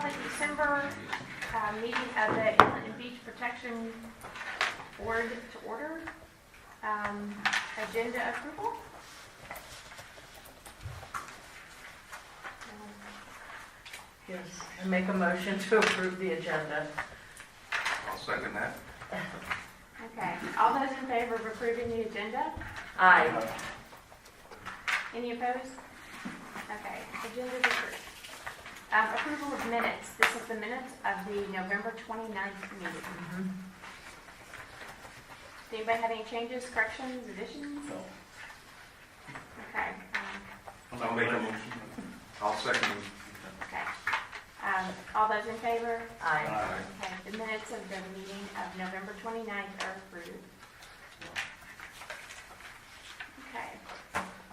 the December meeting of the Inlet and Beach Protection Board to order. Agenda approval. Yes, I make a motion to approve the agenda. I'll second that. Okay. All those in favor of approving the agenda? Aye. Any opposed? Okay. Agenda is approved. Approval of minutes. This is the minutes of the November 29th meeting. Does anybody have any changes, corrections, additions? No. Okay. I'll make a motion. I'll second it. Okay. All those in favor? Aye. Okay. The minutes of the meeting of November 29th are approved. Okay.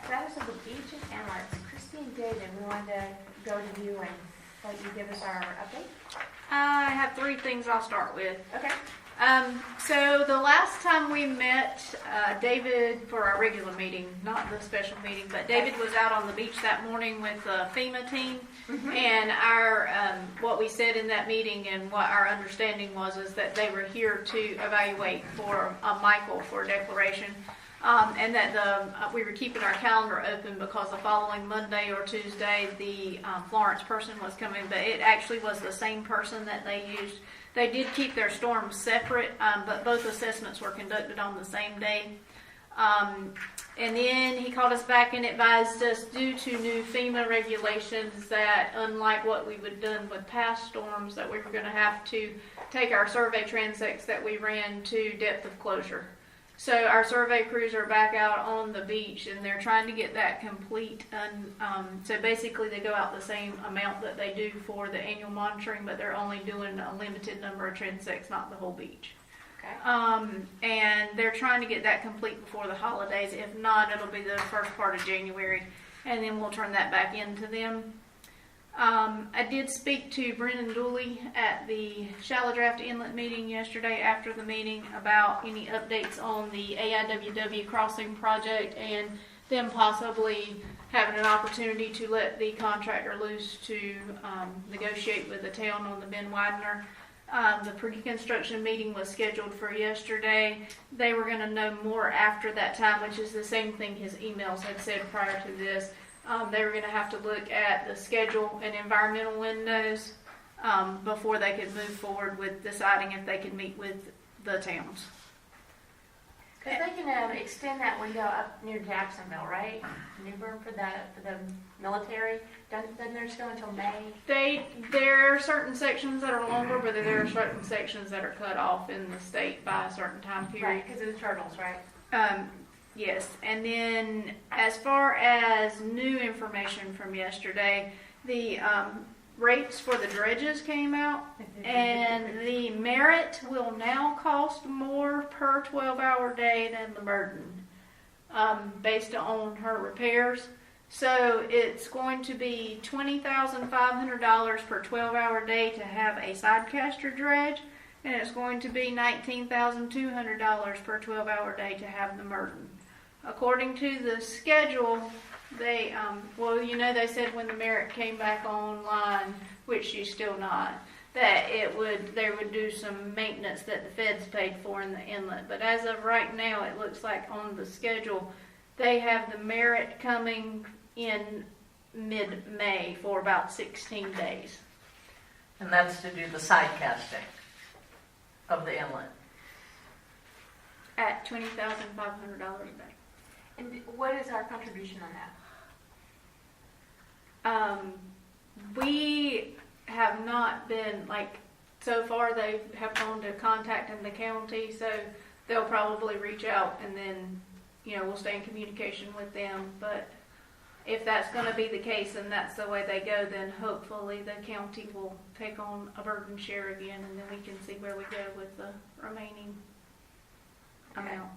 Status of the beach and inlets. Christy and David, we wanted to go to you and let you give us our update. I have three things I'll start with. Okay. So the last time we met, David, for our regular meeting, not the special meeting, but David was out on the beach that morning with the FEMA team. And our, what we said in that meeting and what our understanding was is that they were here to evaluate for Michael for declaration. And that we were keeping our calendar open because the following Monday or Tuesday, the Florence person was coming, but it actually was the same person that they used. They did keep their storms separate, but both assessments were conducted on the same day. And then he called us back and advised us, due to new FEMA regulations, that unlike what we would have done with past storms, that we were going to have to take our survey transects that we ran to depth of closure. So our survey crews are back out on the beach, and they're trying to get that complete. And so basically, they go out the same amount that they do for the annual monitoring, but they're only doing a limited number of transects, not the whole beach. Okay. And they're trying to get that complete before the holidays. If not, it'll be the first part of January, and then we'll turn that back into them. I did speak to Brennan Dooley at the Shallow Draft Inlet meeting yesterday after the meeting about any updates on the AIWW crossing project and them possibly having an opportunity to let the contractor loose to negotiate with the town on the Ben Widener. The pre-construction meeting was scheduled for yesterday. They were going to know more after that time, which is the same thing his emails had said prior to this. They were going to have to look at the schedule and environmental windows before they could move forward with deciding if they could meet with the towns. Because they can extend that window up near Jacksonville, right? Newbern for the military. Doesn't theirs go until May? There are certain sections that are longer, but there are certain sections that are cut off in the state by a certain time period. Right, because of the turtles, right? Yes, and then as far as new information from yesterday, the rates for the dredges came out, and the Merit will now cost more per 12-hour day than the Burden, based on her repairs. So it's going to be $20,500 per 12-hour day to have a sidecaster dredge, and it's going to be $19,200 per 12-hour day to have the Merton. According to the schedule, they, they said when the Merit came back online, which she's still not, that they would do some maintenance that the feds paid for in the inlet. But as of right now, it looks like on the schedule, they have the Merit coming in mid-May for about 16 days. And that's to do the side casting of the inlet. At $20,500 a day. And what is our contribution on that? We have not been, so far they have gone to contacting the county, so they'll probably reach out and then, we'll stay in communication with them. But if that's going to be the case and that's the way they go, then hopefully the county will take on a burden share again, and then we can see where we go with the remaining amount.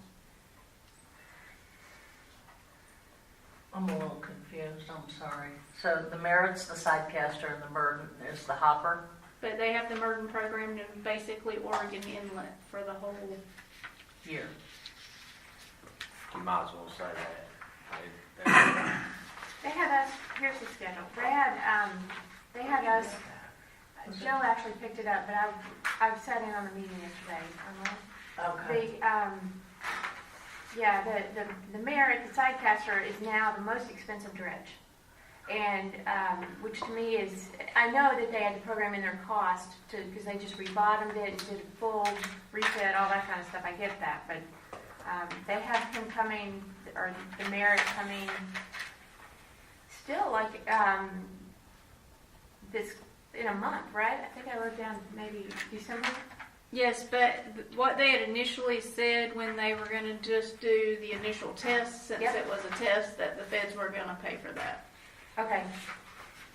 I'm a little confused, I'm sorry. So the Merit's the sidecaster and the Burden is the hopper? But they have the Merton program in basically Oregon Inlet for the whole year. You might as well say that. They had us, here's the schedule. They had us Joe actually picked it up, but I've sat in on the meeting yesterday. Okay. The Merit, the Sidecaster is now the most expensive dredge. And, which to me is, I know that they had to program in their cost because they just rebottomed it and did a full refit, all that kind of stuff. I get that, but they have him coming, or the Merit coming still like this in a month, right? I think I wrote down maybe December. Yes, but what they had initially said when they were going to just do the initial test, since Yep. it was a test, that the feds were going to pay for that. Okay,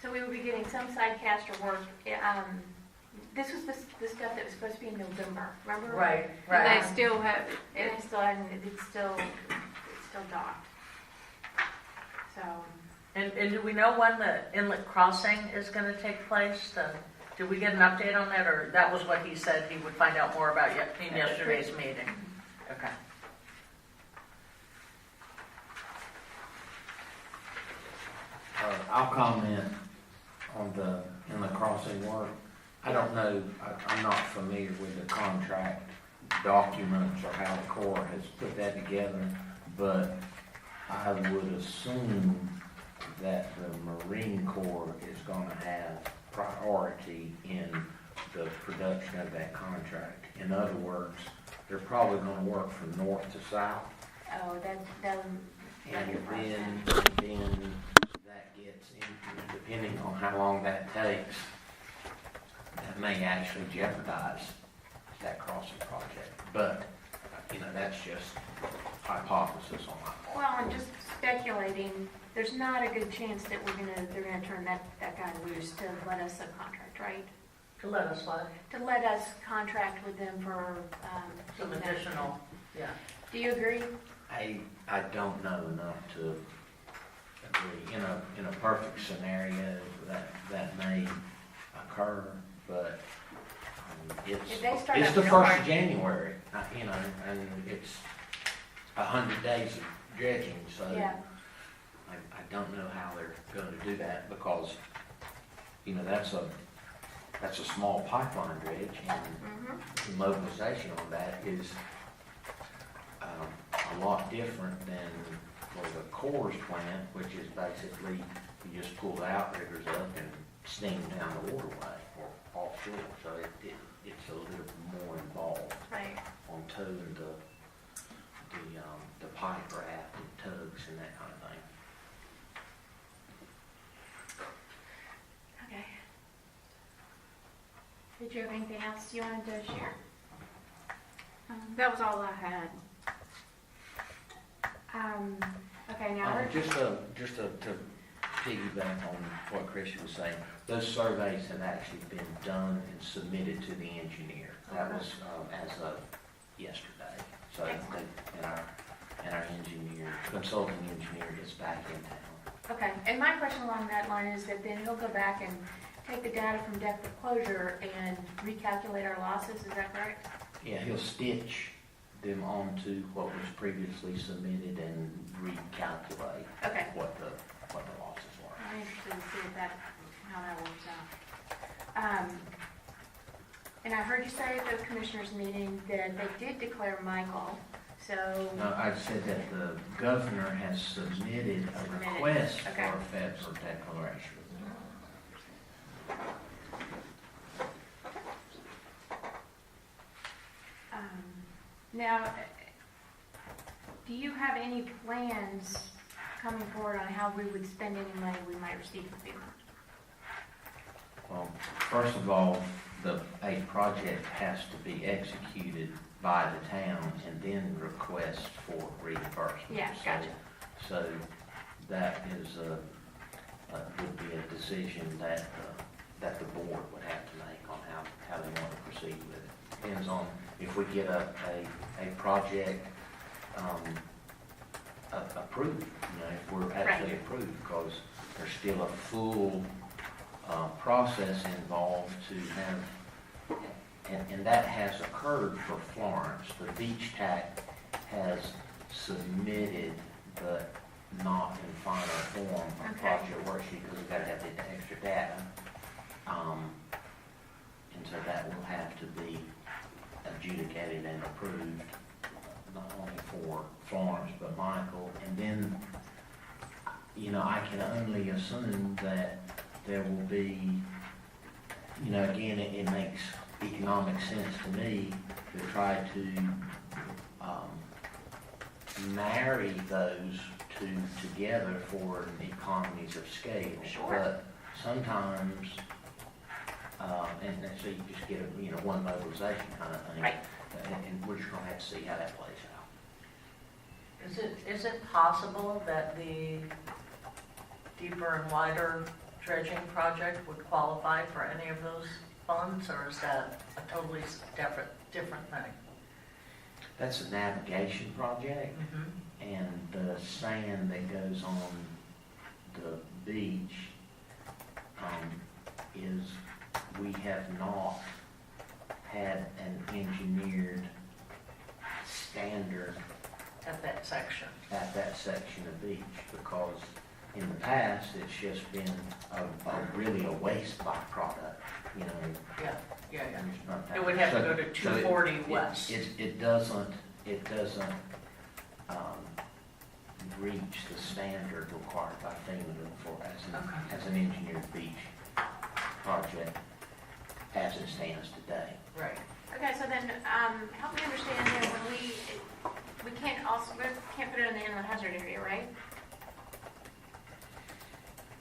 so we will be getting some Sidecaster work. This was the stuff that was supposed to be in November, remember? Right, And right. they still have, And it still hasn't, it's still docked. So, And do we know when the inlet crossing is gonna take place? Did we get an update on that, or that was what he said he would find out more about in yesterday's meeting? Okay. I'll comment on the inlet crossing work. I don't know, I'm not familiar with the contract documents or how the Corps has put that together, but I would assume that the Marine Corps is gonna have priority in the production of that contract. In other words, they're probably gonna work from north to south. oh, that And then that gets into, depending on how long that takes, that may actually jeopardize that crossing project. But, that's just hypothesis on my part. well, I'm just speculating, there's not a good chance that they're gonna turn that guy loose to let us subcontract, right? To let us what? To let us contract with them for, Some additional, yeah. Do you agree? I don't know enough to agree. In a perfect scenario, that may occur, but If they start it's up the north- 1st of January, and it's 100 days of dredging, so Yeah, I don't know how they're going to do that because, that's a small pipeline dredge, and mm-hmm, the mobilization on that is a lot different than for the Corps plant, which is basically you just pull the outriggers up and steam down the waterway or offshore. So it's a little more involved right. on towing the pipe raft and tugs and that kind of thing. Okay. Did you have anything else you wanted to share? that was all I had. Okay, now, Just to piggyback on what Christian was saying, those surveys have actually been done and submitted to the engineer. That was as of yesterday. So and our engineer, consulting engineer, is back in town. okay, and my question along that line is that then he'll go back and take the data from depth of closure and recalculate our losses, is that correct? Yeah, he'll stitch them onto what was previously submitted and recalculate Okay. what the losses were. I'm interested to see how that works out. And I heard you say at the commissioners meeting that they did declare Michael, so, No, I said that the governor has submitted a Submitted. request Okay. for a federal declaration. now, do you have any plans coming forward on how we would spend any money we might receive from FEMA? Well, first of all, a project has to be executed by the town and then request for reimbursement. Yeah, gotcha. So that is would be a decision that the board would have to make on how they want to proceed with it. Depends on if we get a project approved, if we're actually approved, because there's still a full process involved to have, and that has occurred for Florence. The beach tack has submitted, but not in final form, a Okay. project worksheet, because we've got to have the extra data. adjudicated and approved, not only for Florence, but Michael. And then, you know, I can only assume that there will be, you know, again, it makes economic sense to me to try to marry those two together for economies of scale. Sure. But sometimes, and so you just get a, you know, one mobilization kind of thing. Right. And we're just gonna have to see how that plays out. Is it possible that the deeper and wider dredging project would qualify for any of those funds, or is that a totally different thing? That's a navigation project, and the sand that goes on the beach, is, we have not had an engineered standard At that section? at that section of beach, because in the past, it's just been really a waste byproduct, you know. Yeah. and it's not that- It would have to so- go to so 240 west. It doesn't reach the standard required by FEMA for, Okay. as an engineered beach project as it stands today. Right. Okay, so then, help me understand then, when we can't put it in the inland hazard area, right?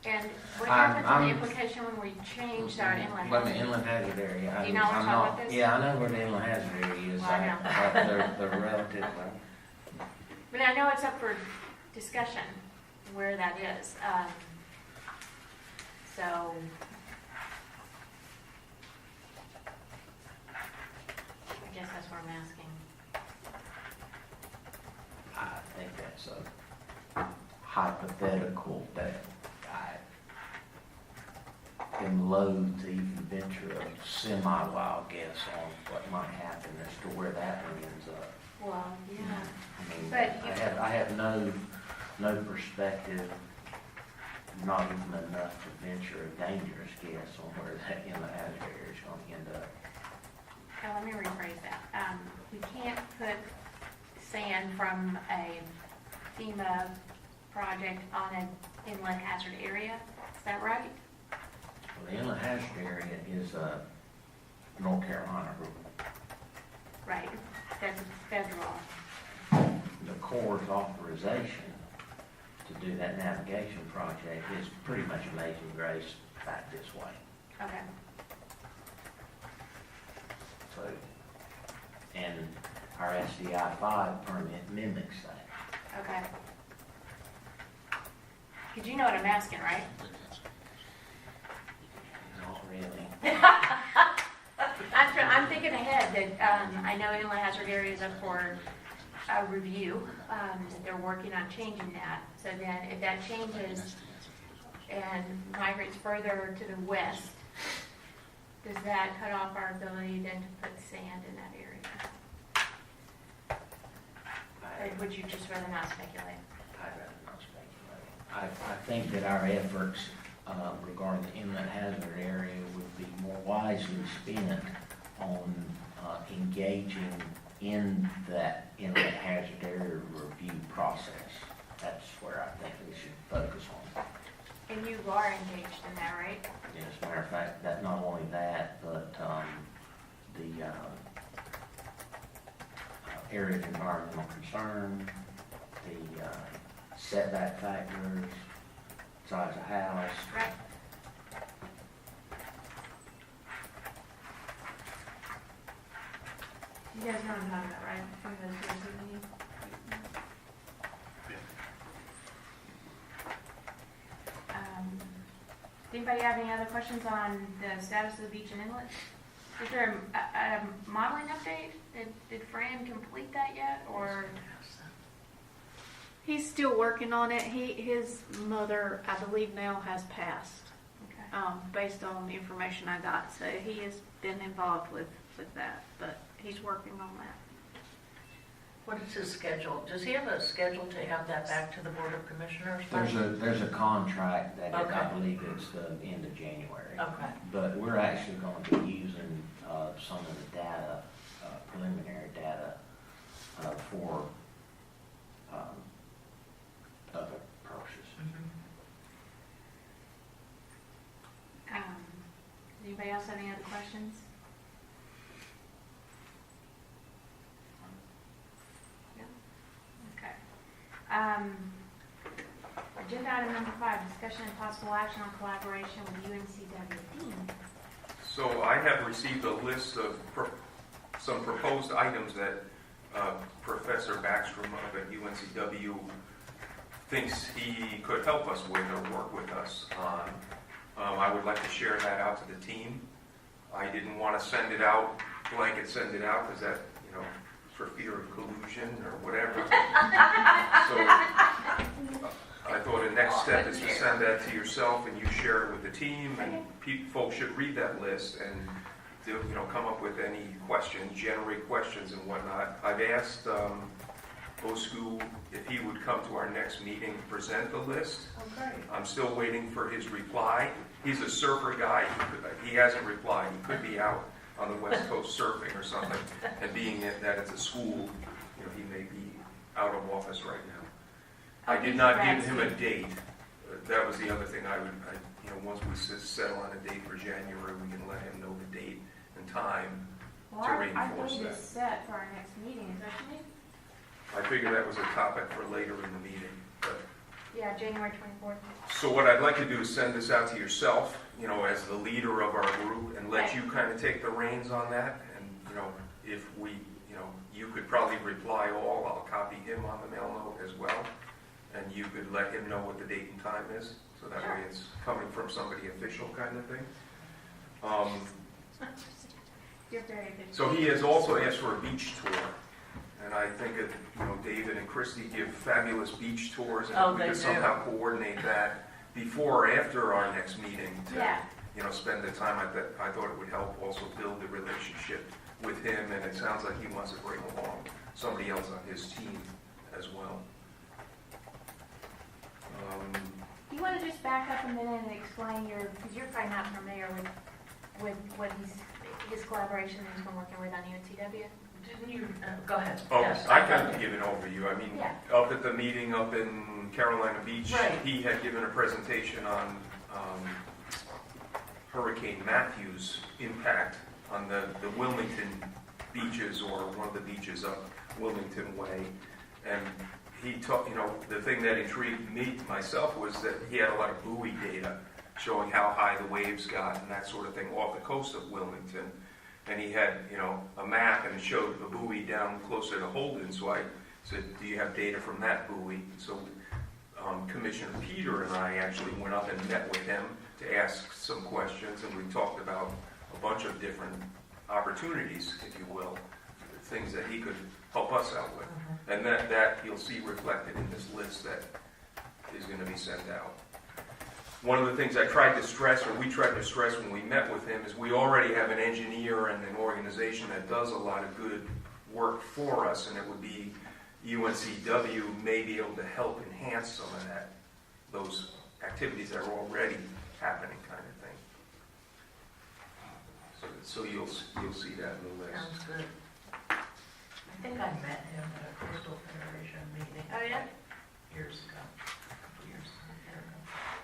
And what happens in the implication when we change our inland But the hazard? inland hazard area. Do you know what I'm I'm talking not- about this? Yeah, I know where the inland hazard area is. Well, I know. They're relative. But I know it's up for discussion where that is. So, I guess that's what I'm asking. I think that's a hypothetical that I am loath to even venture a semi-wild guess on what might happen as to where that one ends up. Well, yeah. I mean, But I have no perspective, not even enough to venture a dangerous guess on where that inland hazard area is going to end up. Okay, let me rephrase that. We can't put sand from a FEMA project on an inland hazard area. Is that right? Well, the inland hazard area is a North Carolina rule. Right. That's federal. The Corps' authorization to do that navigation project is pretty much amazing grace back this way. Okay. So, and our SDI 5 permit mimics that. Okay. Because you know what I'm asking, right? Not really. I'm thinking ahead that I know inland hazard area is up for a review. That they're working on changing that. So then if that changes and migrates further to the west, does that cut off our ability then to put sand in that area? Or would you just rather not speculate? I'd rather not speculate. I think that our efforts regarding the inland hazard area would be more wisely spent on engaging in that inland hazard area review process. That's where I think we should focus on. And you are engaged in that, right? As a matter of fact, that not only that, but the area of environmental concern, the setback factors, size of house. Right. You guys know what I'm talking about, right? From those two meetings? Does anybody have any other questions on the status of the beach and inlet? Is there a modeling update? Did Fran complete that yet, or? He's still working on it. His mother, I believe now, has passed, Okay. based on the information I got. So he has been involved with that, but he's working on that. What is his schedule? Does he have a schedule to have that back to the Board of Commissioners? by? There's a contract that I Okay. believe it's the end of January. Okay. But we're actually going to be using some of the data preliminary data for other purposes. Does anybody else have any other questions? No? Okay. Agenda item number 5, discussion and possible action on collaboration with UNCW. Dean. So I have received a list of some proposed items that Professor Backstrom up at UNCW thinks he could help us with or work with us on. I would like to share that out to the team. I didn't want to send it out, blanket send it out, because that, for fear of collusion or whatever. So I thought the next step is to send that to yourself and you share it with the team, and folks should read that list and come up with any questions, generate questions and whatnot. I've asked Osku if he would come to our next meeting to present the list. Okay. I'm still waiting for his reply. He's a surfer guy. He hasn't replied. He could be out on the West Coast surfing or something. And being that it's a school, he may be out of office right now. I did not give him a date. That was the other thing once we settle on a date for January, we can let him know the date and time Well, to our reinforce date that. is set for our next meeting, is that me? I figured that was a topic for later in the meeting. But Yeah, January 24th. so what I'd like to do is send this out to yourself, as the leader of our group, and let you kind of take the reins on that. And, if we, you could probably reply all. I'll copy him on the mail note as well. And you could let him know what the date and time is. So that way it's coming from somebody official kind of thing. You're very good. So he has also asked for a beach tour. And I think that, David and Christy give fabulous beach tours, and if we they could do. somehow coordinate that before or after our next meeting to, Yeah. spend the time. I thought it would help also build the relationship with him, and it sounds like he wants to bring along somebody else on his team as well. Do you want to just back up a minute and explain because you're probably not familiar with what his collaboration that he's been working with on UNCW? Didn't you, go ahead. Oh, Yes, I can give an overview. I mean, Yeah. up at the meeting up in Carolina Beach, Right. he had given a presentation on Hurricane Matthew's impact on the Wilmington beaches, or one of the beaches up Wilmington Way. And he talked, the thing that intrigued me, myself, was that he had a lot of buoy data showing how high the waves got and that sort of thing off the coast of Wilmington. And he had, a map, and it showed the buoy down closer to Holden. So I said, do you have data from that buoy? So Commissioner Peter and I actually went up and met with him to ask some questions, and we talked about a bunch of different opportunities, if you will, things that he could help us out with. And that you'll see reflected in this list that is going to be sent out. One of the things I tried to stress, or we tried to stress when we met with him, is we already have an engineer and an organization that does a lot of good work for us, and it would be UNCW may be able to help enhance some of those activities that are already happening, kind of thing. So you'll see that in the list. Sounds good. I think I met him at a Coastal Federation meeting. Oh, yeah? Years ago, a couple years ago.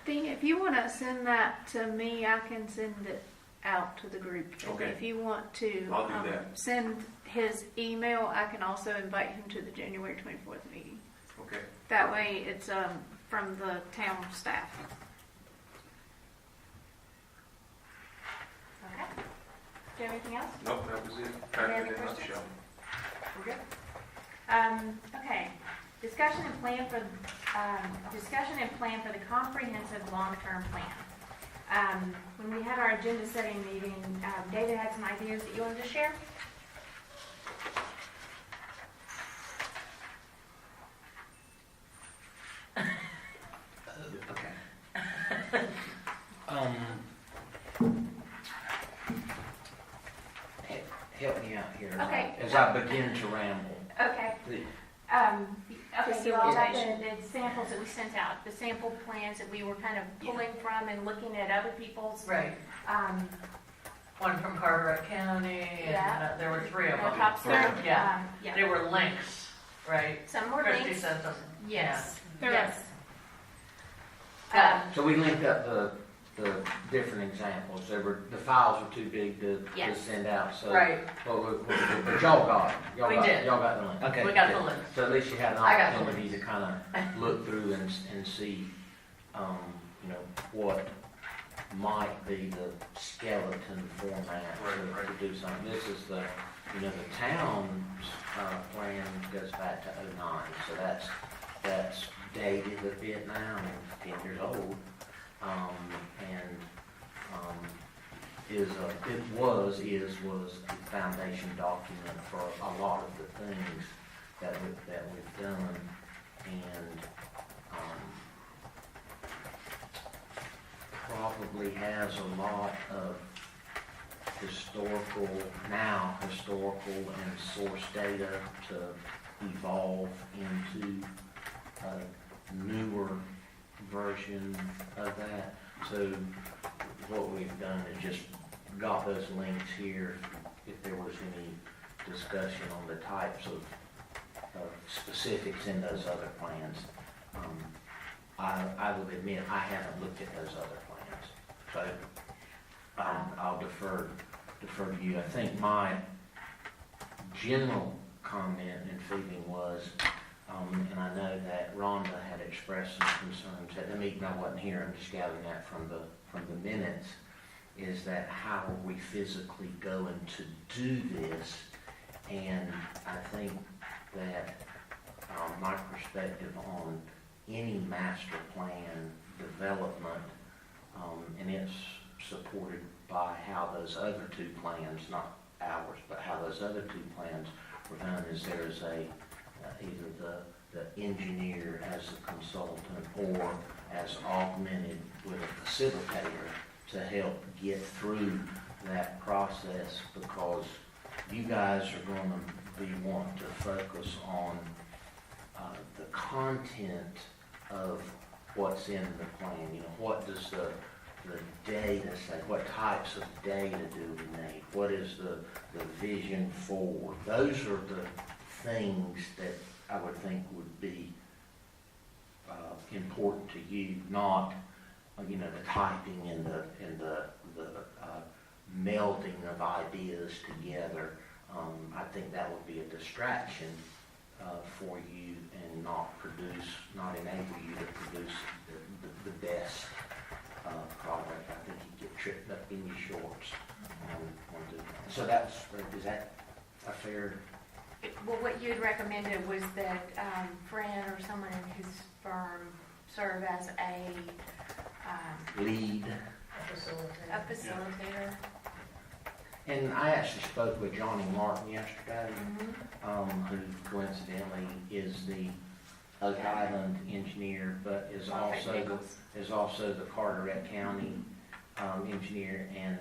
Dean, if you want to send that to me, I can send it out to the group. And Okay. if you want to I'll do that. send his email, I can also invite him to the January 24th meeting. Okay. That way it's from the town staff. Okay. Do you have anything else? Nope, that was it. Kind Any of in other a questions? nutshell. We're good. Okay. Discussion and plan for the comprehensive long-term plan. When we had our agenda setting meeting, David had some ideas that you wanted to share. Okay. Help me out here Okay. as I begin to ramble. Okay. The- Okay, you all got the samples that we sent out, the sample plans that we were kind of pulling from and looking at other people's Right. one from Carteret County, and Yeah. there were 3 of No them. top cert. Yeah. Yeah. They were links, right? Some were Christie links. said them. Yes. There Yes. Yeah. So we linked up the different examples. The files were too big to Yes. send out, so. Right, But y'all got it. We did. Y'all got the link. Okay. we got the good. link. So at least you had an I got the opportunity to kind of look through and see, what might be the skeleton format Right. to do something. This is the town's plan goes back to '09, so that's dated a bit now, and 10 years old. Was a foundation document for a lot of the things that we've done, and probably has a lot of historical and source data to evolve into a newer version of that. So what we've done is just got those links here if there was any discussion on the types of specifics in those other plans. I will admit I haven't looked at those other plans, so I'll defer to you. I think my general comment and feeling was, and I know that Rhonda had expressed some concerns at the meeting. I wasn't here. I'm just gathering that from the minutes. Is that how are we physically going to do this? And I think that my perspective on any master plan development, and it's supported by how those other 2 plans, not ours, but how those other 2 plans were done, is there is either the engineer as a consultant or as augmented with a facilitator to help get through that process, because you guys are going to be wanting to focus on the content of what's in the plan. What does the data say? What types of data do we need? What is the vision for? Those are the things that I would think would be important to you, not the typing and the melding of ideas together. I think that would be a distraction for you and not enable you to produce the best product. I think you get tripped up in your shorts on doing that. So is that a fair? Well, what you had recommended was that Fran or someone in his firm serve as a Lead. facilitator. And I actually spoke with Johnny Martin yesterday, Mm-hmm. who coincidentally is the Oak Island engineer, but is also the Carteret County engineer, and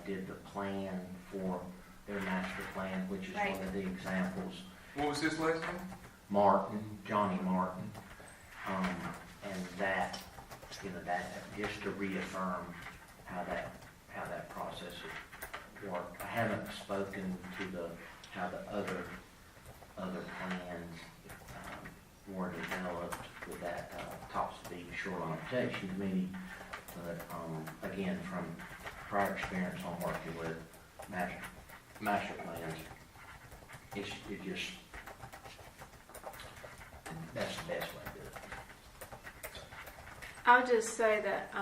did the plan for their master plan, which is Right. one of the examples. What was his last name? Johnny Martin, and that just to reaffirm how that process would work. I haven't spoken to how the other plans were developed with that Tops of Beach Shoreline Protection Committee, but again, from prior experience on working with master plans, that's the best way to do it. I'll just say that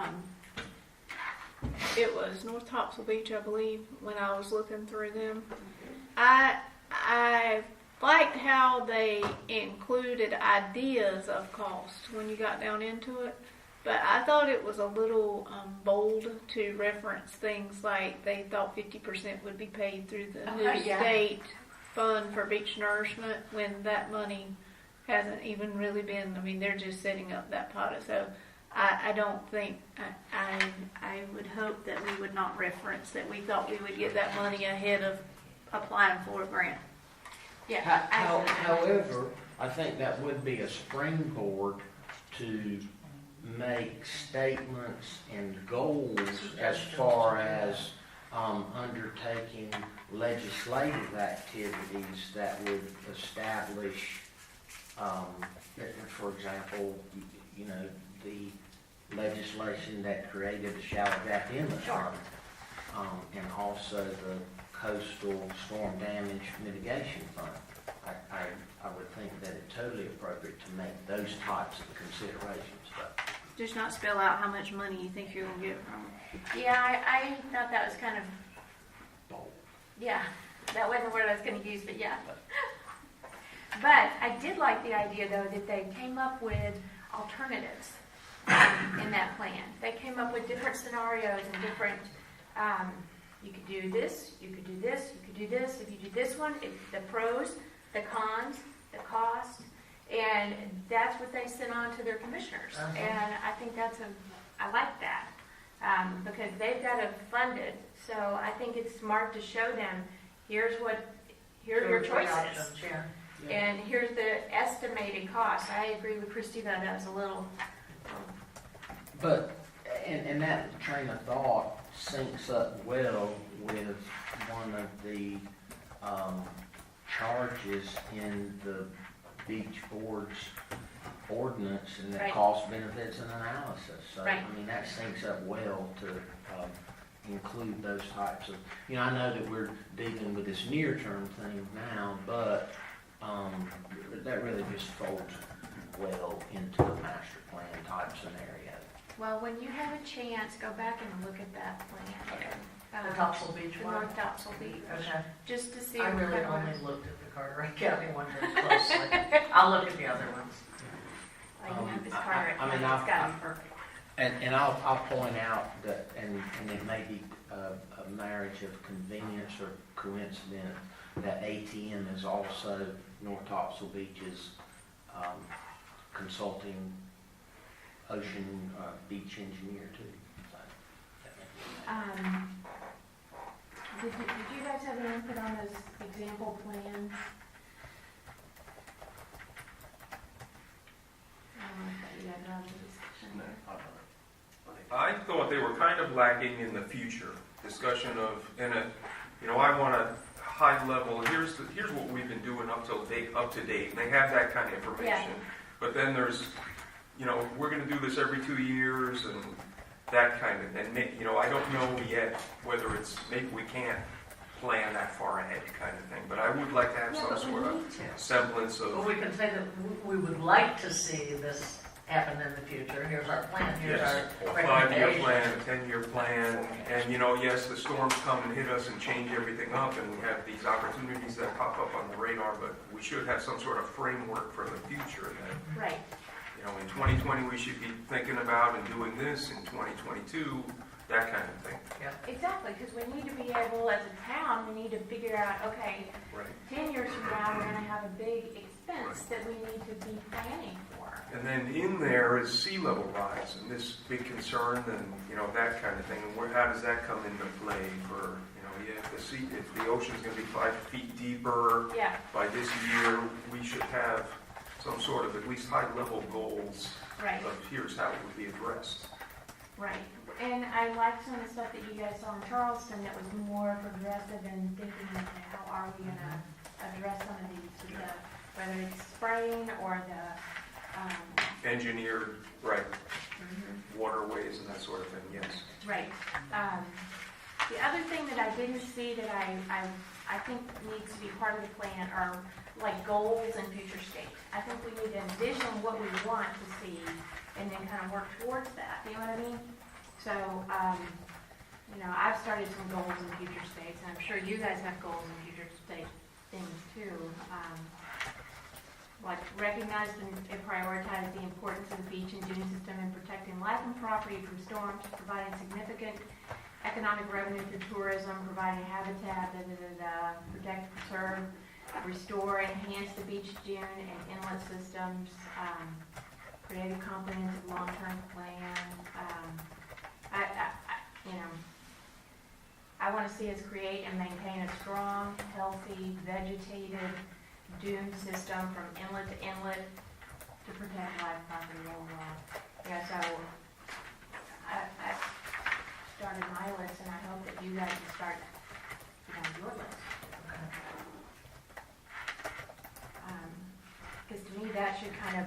it was North Topsail Beach, I believe, when I was looking through them. I liked how they included ideas of cost when you got down into it, but I thought it was a little bold to reference things like they thought 50% would be paid through the new state fund for beach nourishment, when that money hasn't even really been, they're just setting up that pot. So I don't think, I would hope that we would not reference that we thought we would get that money ahead of applying for a grant. Yeah. However, I think that would be a springboard to make statements and goals as far as undertaking legislative activities that would establish, for example, you know, the legislation that created the Shallow Gap Inlet Fund, and also the Coastal Storm Damage Mitigation Fund. I would think that it's totally appropriate to make those types of considerations, but Just not spell out how much money you think you're gonna get from it. Yeah, I thought that was kind of, bold. yeah, that wasn't the word I was gonna use, but yeah. But I did like the idea, though, that they came up with alternatives in that plan. They came up with different scenarios and different, you could do this, you could do this, you could do this. If you do this one, the pros, the cons, the cost, and that's what they sent on to their commissioners. Uh-huh. And I think I like that, because they've got to fund it. So I think it's smart to show them, here are your choices. Options, yeah. And here's the estimated cost. I agree with Christy that was a little, But, and that train of thought syncs up well with one of the charges in the beach board's ordinance and the Right. cost, benefits, and analysis. So, Right. I mean, that syncs up well to include those types of, you know, I know that we're dealing with this near-term thing now, but that really just folds well into a master plan type scenario. well, when you have a chance, go back and look at that plan. The Topsail Beach The one? North Topsail Beach, Okay. just to see. I what really that only was. looked at the Carteret County one very closely. I'll look at the other ones. Like, you know, this I- Carteret I mean, County, it's gotta be perfect. And I'll point out that, and it may be a marriage of convenience or coincidence, that ATM is also North Topsail Beach's consulting ocean beach engineer too. So, that may be a- Did you guys have any input on those example plans? I don't know if you guys are on the discussion there. I thought they were kind of lacking in the future discussion of, I want a high level, here's what we've been doing up to date, and they have that kind of information. But then there's, we're gonna do this every 2 years and that kind of, and I don't know yet whether maybe we can't plan that far ahead kind of thing, but I would like to have some sort of semblance But of, we can say that we would like to see this happen in the future. Here's our plan, here's yes, our a 5-year recommendation. plan, a 10-year plan, and yes, the storms come and hit us and change everything up, and we have these opportunities that pop up on the radar, but we should have some sort of framework for the future that, Right, in 2020, we should be thinking about and doing this, in 2022, that kind of thing. exactly, because we need to be able, as a town, we need to figure out, okay, Right. 10 years from now, we're gonna have a big expense that we need to be planning for. And then in there is sea level rise, and this big concern, and, that kind of thing, and how does that come into play for, if the ocean's gonna be 5 feet deeper Yeah, by this year, we should have some sort of at least high-level goals right. of here's how it would be addressed. Right, and I liked some of the stuff that you guys saw in Charleston that was more progressive and thinking, okay, how are we gonna address some of these, with whether it's spraying or the, Engineered, right, waterways and that sort of thing, yes. right. The other thing that I didn't see that I think needs to be part of the plan are like goals and future state. I think we need to envision what we want to see and then kind of work towards that, you know what I mean? So, I've started some goals in future states, and I'm sure you guys have goals in future state things too. Like recognize and prioritize the importance of the beach and dune system in protecting life and property from storms, providing significant economic revenue through tourism, providing habitat, protect, preserve, restore, enhance the beach dune and inlet systems, create a comprehensive long-term plan. I want to see us create and maintain a strong, healthy, vegetated dune system from inlet to inlet to protect life, property, overall. Yeah, so I started my list, and I hope that you guys will start short list. Because to me, that should kind of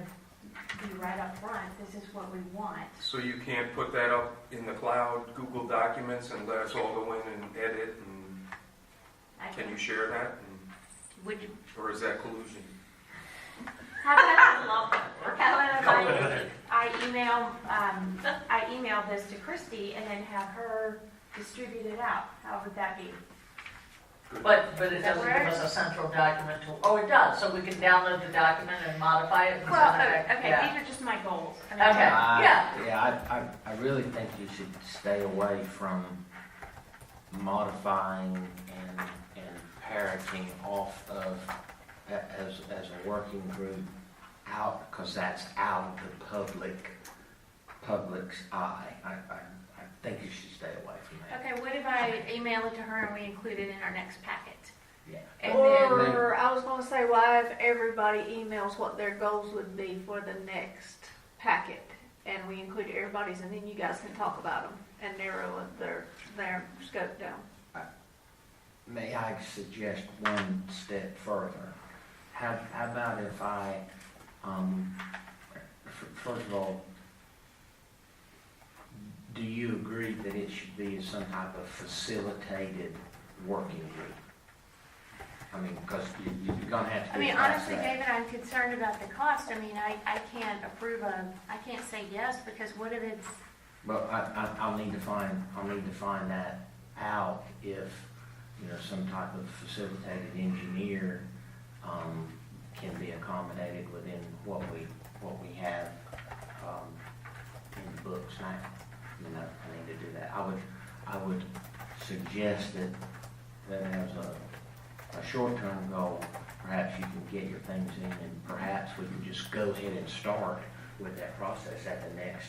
be right up front, this is what we want. So you can't put that up in the cloud, Google Documents, and let us all go in and edit, and can you share that? Would you, Or is that collusion? how about if I email this to Christy and then have her distribute it out? How would that be? But it Does that doesn't give work? us a central document to, oh, it does, so we can download the document and modify it and send it Well, back? okay, Yeah. these are just my goals. I mean, Okay. Yeah. Yeah, I really think you should stay away from modifying and parroting off of as a working group out, because that's out of the public's eye. I think you should stay away from that. Okay, what if I email it to her and we include it in our next packet? Yeah. And then, Or I was gonna say, why if everybody emails what their goals would be for the next packet, and we include everybody's, and then you guys can talk about them and narrow their scope down. May I suggest one step further? How about if I, first of all, do you agree that it should be some type of facilitated working group? I mean, because you're gonna have to. I mean, get past honestly, that. David, I'm concerned about the cost. I mean, I can't approve I can't say yes, because what if it's, Well, I'll need to find that out if, some type of facilitated engineer, can be accommodated within what we have, in the books now. I need to do that. I would suggest that as a short-term goal, perhaps you can get your things in, and perhaps we can just go ahead and start with that process at the next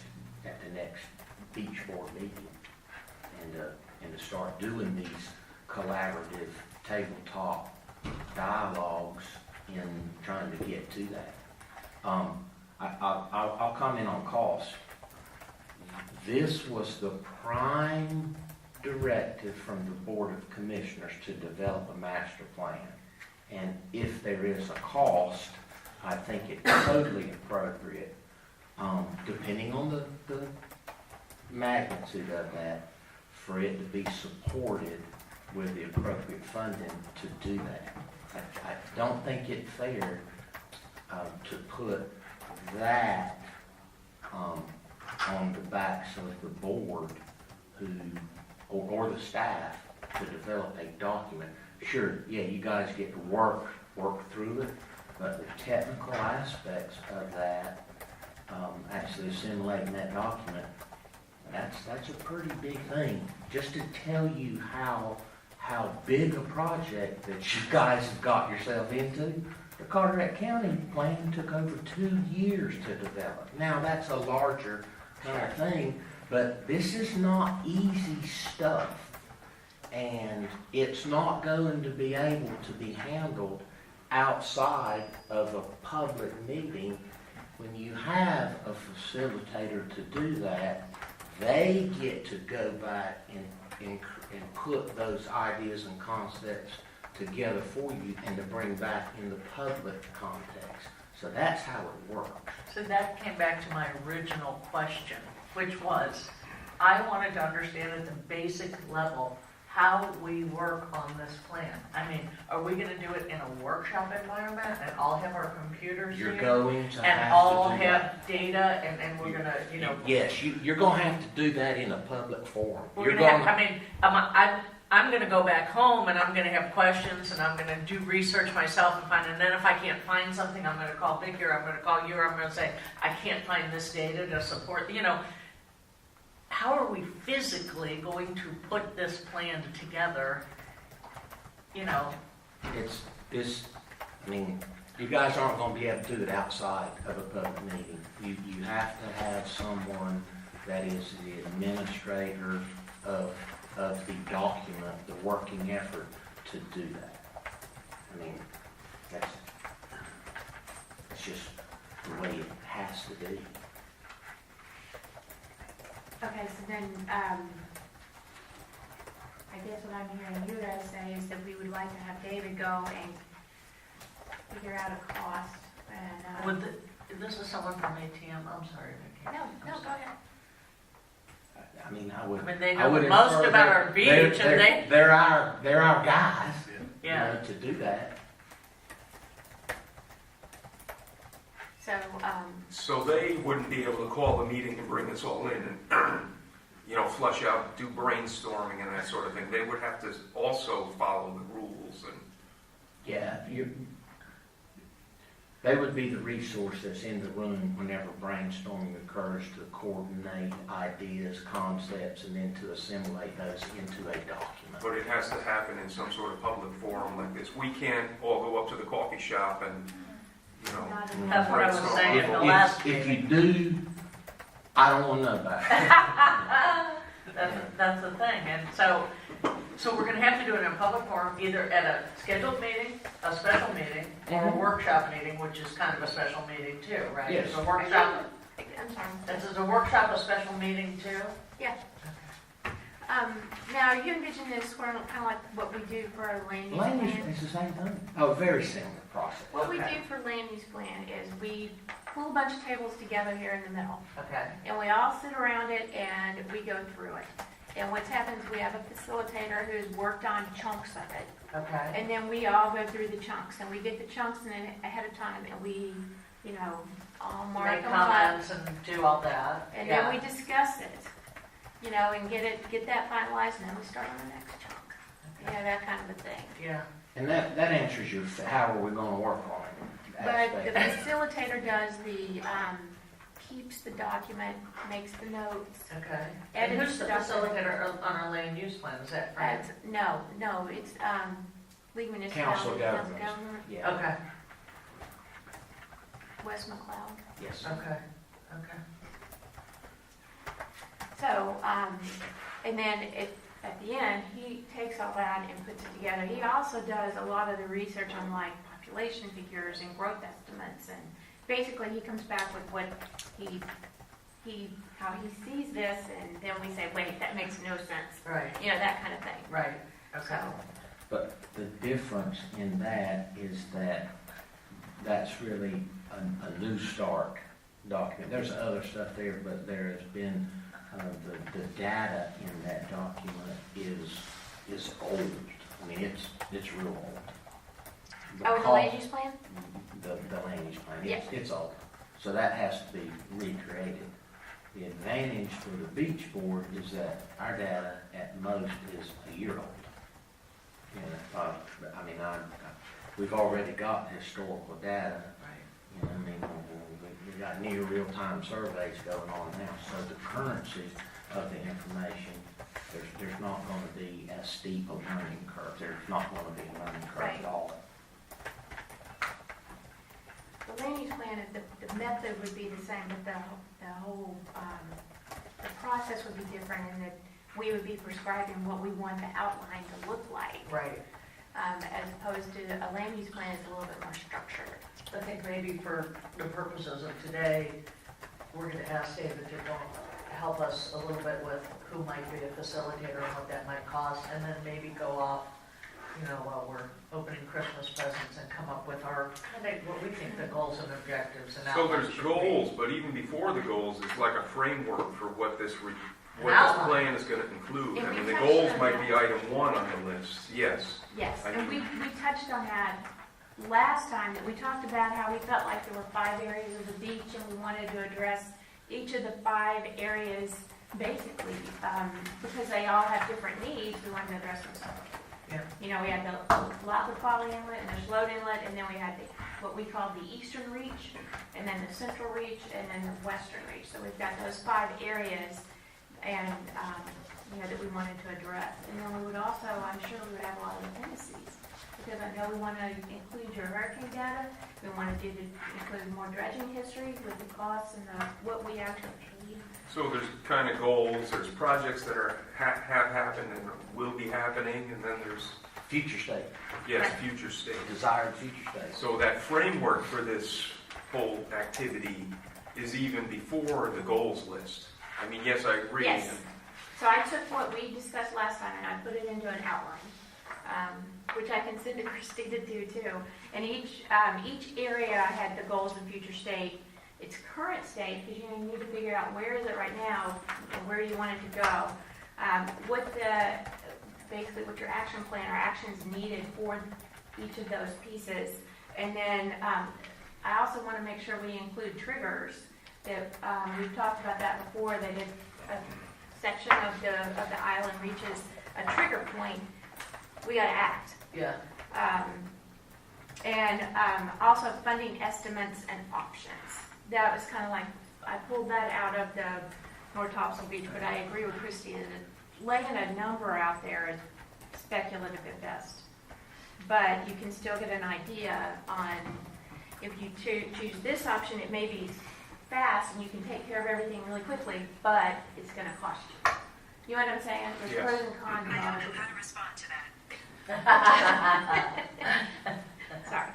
beach board meeting, and to start doing these collaborative tabletop dialogues in trying to get to that. I'll comment on cost. This was the prime directive from the Board of Commissioners to develop a master plan. And if there is a cost, I think it's totally appropriate, depending on the magnitude of that, for it to be supported with the appropriate funding to do that. I don't think it's fair to put that on the backs of the board or the staff to develop a document. Sure, yeah, you guys get to work through it, but the technical aspects of that, actually assimilating that document, that's a pretty big thing. Just to tell you how big a project that you guys have got yourself into, the Carteret County plan took over 2 years to develop. Now that's a larger kind of thing, but this is not easy stuff, and it's not going to be able to be handled outside of a public meeting. When you have a facilitator to do that, they get to go back and put those ideas and concepts together for you and to bring back in the public context. So that's how it works. So that came back to my original question, which was, I wanted to understand at the basic level how we work on this plan. I mean, are we gonna do it in a workshop environment and all have our computers You're here? going to And have all to do that. have data and we're gonna, Yes, you're going to have to do that in a public forum. we're gonna have, I mean, I'm gonna go back home and I'm gonna have questions and I'm gonna do research myself and then if I can't find something, I'm gonna call Vicky or I'm gonna call you or I'm gonna say, I can't find this data to support, how are we physically going to put this plan together? I mean, you guys aren't going to be able to do it outside of a public meeting. You have to have someone that is the administrator of the document, the working effort to do that. I mean, that's just the way it has to be. okay, so then, I guess what I'm hearing you guys say is that we would like to have David go and figure out a cost and, Would this is someone from ATM, I'm sorry, Vicki. no, I'm no, sorry. go ahead. I mean, I would. I mean, they I know would the most infer about they're- our beach, they're- and they're- they, They're our guys, you yeah. know, to do that. So, So they wouldn't be able to call the meeting and bring us all in and, flush out, do brainstorming and that sort of thing. They would have to also follow the rules and, Yeah, they would be the resource that's in the room whenever brainstorming occurs to coordinate ideas, concepts, and then to assimilate those into a document. but it has to happen in some sort of public forum like this. We can't all go up to the coffee shop and, not in That's what I was brainstorm. saying. The last If you meeting. do, I don't want to know about it. That's the thing, and so we're gonna have to do it in a public forum, either at a scheduled meeting, a special meeting, or a Mhm. workshop meeting, which is kind of a special meeting too, right? Yes. Is a workshop, I'm sorry. this is a workshop, a special meeting too? Yeah. Now, you envision this kind of like what we do for our land use Land use plan? is the same thing. Oh, very similar process. What we Okay. do for land use plan is we pull a bunch of tables together here in the middle, Okay, and we all sit around it and we go through it. And what's happened is we have a facilitator who's worked on chunks of it, okay, and then we all go through the chunks, and we get the chunks in ahead of time, and we, all mark make them up. comments and do all that, And yeah. then we discuss it, and get that finalized, and then we start on the next chunk. That kind of a thing. Yeah, And that answers your, how are we going to work on it? But the aspect. facilitator does keeps the document, makes the notes. okay. And Edits who's the the document. facilitator on our land use plan, is that Frank? No, it's, League Municipality. Council government. Yeah, Okay, West McLeod. yes. okay, okay. So, and then at the end, he takes all that and puts it together. He also does a lot of the research on like population figures and growth estimates, and basically he comes back with what how he sees this, and then we say, wait, that makes no sense. Right, That kind of thing. right, okay. So, But the difference in that is that that's really a new start document. There's other stuff there, but there has been, the data in that document is old. I mean, it's real old. the land use plan? The land use plan, Yeah. it's old. So that has to be recreated. The advantage for the beach board is that our data at most is a year old. We've already got historical data. Right. We've got near real-time surveys going on now. So the currency of the information, there's not going to be as steep a learning curve. There's not going to be a learning curve Right. at all. The land use plan, the method would be the same, but the whole, the process would be different in that we would be prescribing what we want the outline to look like, Right. as opposed to a land use plan is a little bit more structured. I think maybe for the purposes of today, we're going to ask David to help us a little bit with who might be a facilitator and what that might cost, and then maybe go off, while we're opening Christmas presents and come up with our, what we think the goals and objectives and So outlines there's should be. goals, but even before the goals, it's like a framework for what this Outline. plan is gonna include. And I we mean, the touched goals on might that. be item 1 on the list, yes. Yes, I and we mean- touched on that last time, that we talked about how we felt like there were 5 areas of the beach, and we wanted to address each of the 5 areas basically, because they all have different needs, we wanted to address them separately. Yeah. We had the Loppapalooza Inlet and the Float Inlet, and then we had what we called the Eastern Reach, and then the Central Reach, and then the Western Reach. So we've got those 5 areas, and that we wanted to address. And then we would also, I'm sure we would have a lot of appendices, because I know we want to include your hurricane data. We wanted to include more dredging history with the costs and what we actually need. So there's kind of goals, there's projects that have happened and will be happening, and then there's, Future state, yes, future state. desired future state. So that framework for this whole activity is even before the goals list. I mean, yes, I agree. Yes. So I took what we discussed last time and I put it into an outline, which I can send to Christy to do too. And each area I had the goals and future state, its current state, because you need to figure out where is it right now, and where do you want it to go. Basically what your action plan or actions needed for each of those pieces. And then I also want to make sure we include triggers. That we've talked about that before, that if a section of the island reaches a trigger point, we got to act. Yeah. And also funding estimates and options. That was kind of like, I pulled that out of the North Topsail Beach, but I agree with Christy that laying a number out there is speculative at best. But you can still get an idea on, if you choose this option, it may be fast and you can take care of everything really quickly, but it's going to cost you. You know what I'm saying? There's Yes. pros and cons. I don't know how to respond to that. Sorry.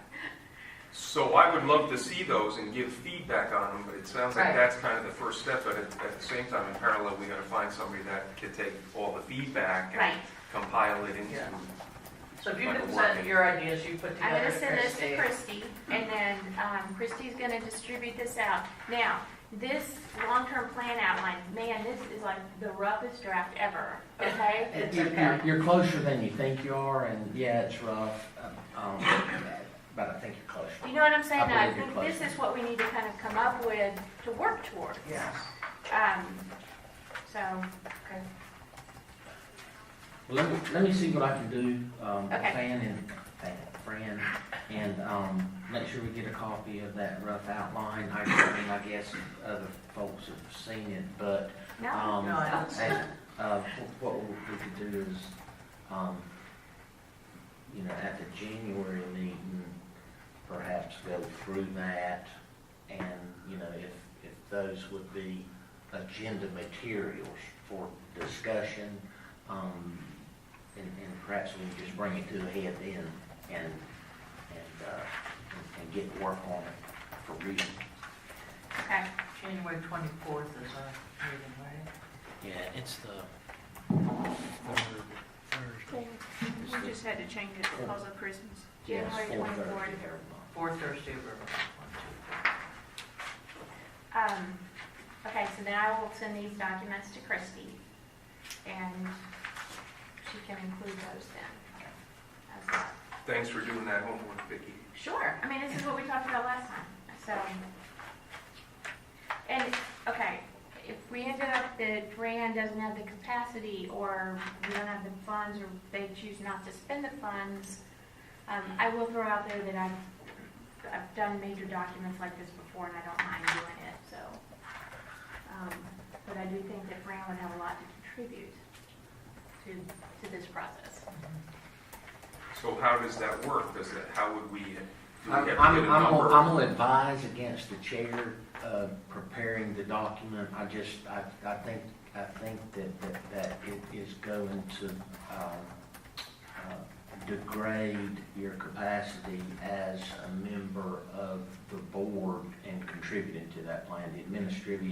So I would love to see those and give feedback on them, but it sounds like Right. that's kind of the first step, but at the same time, in parallel, we gotta find somebody that can take all the feedback and Right. compile it into. Yeah. So if you Like can a send working- your ideas you put I'm together going to send this to Christie. Christy, and then Christy's going to distribute this out. Now, this long-term plan outline, man, this is like the roughest draft ever, okay? It's You're- okay. You're closer than you think you are, and yeah, it's rough, but I think you're closer. You know what I'm saying? I I believe you're think this close. is what we need to kind of come up with to work towards. Yes. So, okay. Well, let me see what I can do, Okay. Fran, and make sure we get a copy of that rough outline. I guess other folks have seen it, but No? No, I haven't seen it. what we could do is, at the January meeting, perhaps go through that, and if those would be agenda materials for discussion, and perhaps we can just bring it to a head then and get work on it for reading. Okay. January 24th is our meeting, right? Yeah, it's the We just had to change it because of Christmas. January 24th. Fourth Thursday of every month. Okay, so then I will send these documents to Christy, and she can include those then. How's that? Thanks for doing that homework, Vicki. Sure. I mean, this is what we talked about last time. So, and, okay, if we ended up that Fran doesn't have the capacity, or we don't have the funds, or they choose not to spend the funds, I will throw out there that I've done major documents like this before, and I don't mind doing it, so. But I do think that Fran would have a lot to contribute to this process. So how does that work? How would we, do we I'm have to get a number? gonna advise against the chair preparing the document. I think that it is going to degrade your capacity as a member of the board and contributing to that plan. The administrative,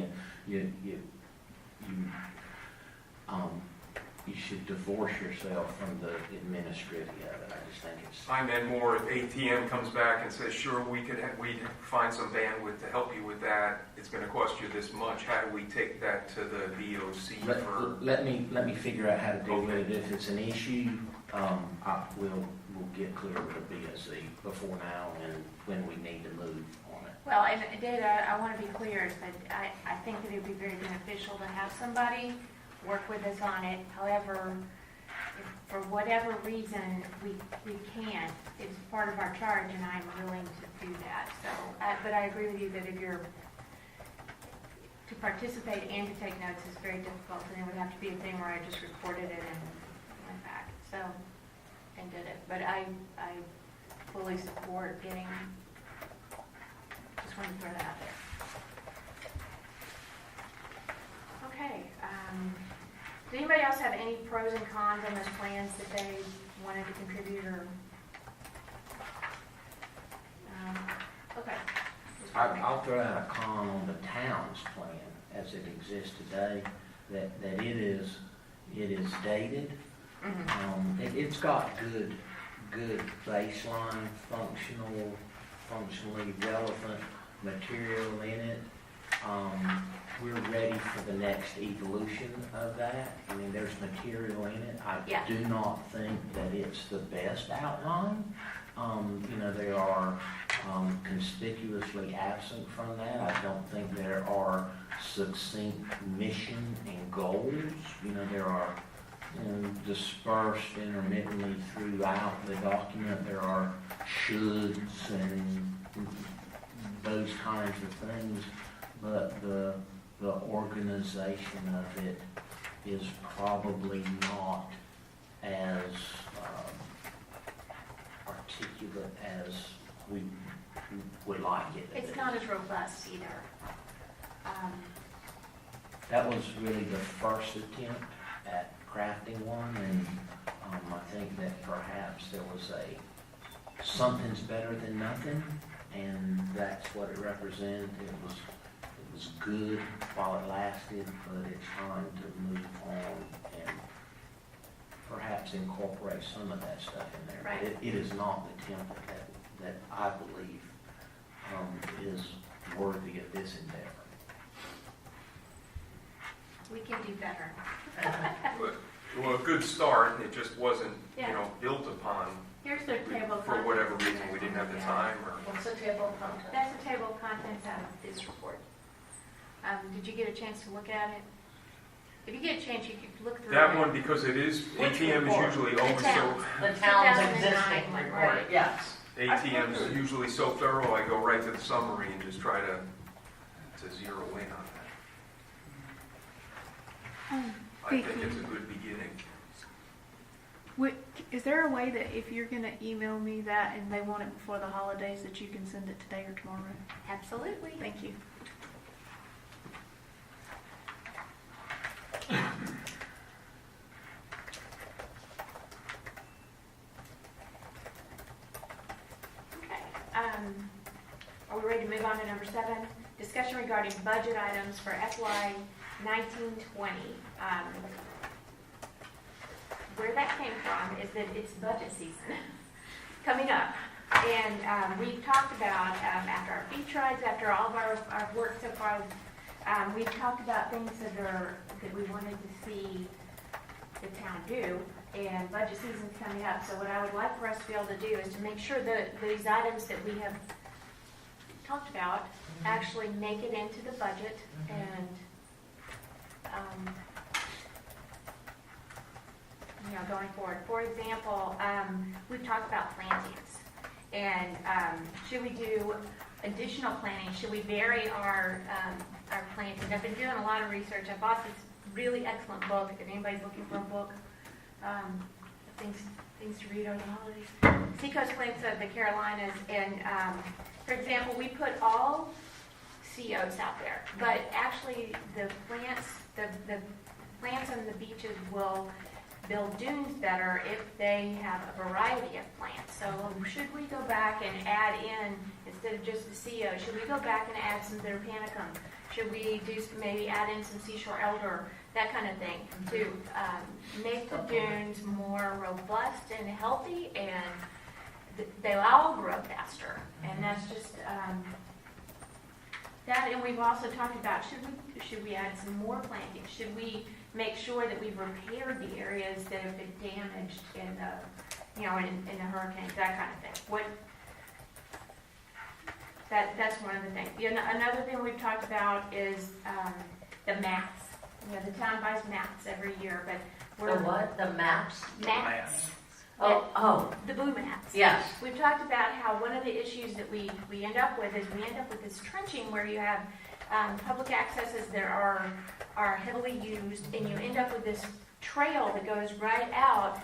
you should divorce yourself from the administrative of it. I just think it's. I meant more if ATM comes back and says, sure, we'd find some bandwidth to help you with that. It's gonna cost you this much. How do we take that to the VOC for? Let me figure out how to deal with it. If it's an issue, we'll get clear with the BOC before now and when we need to move on it. Well, and David, I want to be clear that I think that it would be very beneficial to have somebody work with us on it. However, if for whatever reason we can't, it's part of our charge, and I'm willing to do that. So, but I agree with you that if you're to participate and to take notes is very difficult, and it would have to be a thing where I just recorded it and went back. So, and did it. But I fully support getting. Just wanted to throw that out there. Okay. Does anybody else have any pros and cons on those plans that they wanted to contribute or? Okay. I'll throw out a con on the town's plan as it exists today, that it is it is dated. It's got good baseline, functionally relevant material in it. We're ready for the next evolution of that. I mean, there's material in it. I Yeah. do not think that it's the best outline. They are conspicuously absent from that. I don't think there are succinct mission and goals. There are dispersed intermittently throughout the document. There are shoulds and those kinds of things, but the organization of it is probably not as articulate as we would like it to be. It's not as robust either. That was really the first attempt at crafting one, and I think that perhaps there was something's better than nothing, and that's what it represented. It was good while it lasted, but it's time to move on and perhaps incorporate some of that stuff in there. Right. But it is not the template that I believe is worthy of this endeavor. We can do better. Well, a good start, it just wasn't, Yeah. built upon, Here's their table of for contents. whatever reason, we didn't have the time, or... What's the table of contents? That's the table of contents out of this report. Did you get a chance to look at it? If you get a chance, you could look through it. That one, because it is, Which ATM report? is usually The always so, town. The town's 2009 existing one, report, right. yes. ATM is usually so thorough, I go right to the summary and just try to zero in on that. I think it's a good beginning. Is there a way that if you're going to email me that and they want it before the holidays that you can send it today or tomorrow? Absolutely. Thank you. Okay. Are we ready to move on to number 7? Discussion regarding budget items for FY 1920. Where that came from is that it's budget season coming up. And we've talked about, after our beach rides, after all of our work so far, we've talked about things that we wanted to see the town do. And budget season's coming up, so what I would like for us to be able to do is to make sure that these items that we have talked about actually make it into the budget and going forward. For example, we've talked about plantings, and should we do additional planting? Should we vary our plantings? I've been doing a lot of research. I bought this really excellent book. If anybody's looking for a book, things to read over the holidays. Seacoast Plants of the Carolinas, and for example, we put all COs out there, but actually the plants on the beaches will build dunes better if they have a variety of plants. So should we go back and add in, instead of just the CO, should we go back and add some bitter panicum? Should we maybe add in some seashore elder, that kind of thing, to make the dunes more robust and healthy, and they'll all grow faster. And that's just that. And we've also talked about, should we add some more planting? Should we make sure that we've repaired the areas that have been damaged in the hurricanes, that kind of thing? That's one of the things. Another thing we've talked about is the mats. The town buys mats every year, but The what? The maps? Mats. Oh, The boo mats. yes. We've talked about how one of the issues that we end up with is this trenching where you have public accesses that are heavily used, and you end up with this trail that goes right out,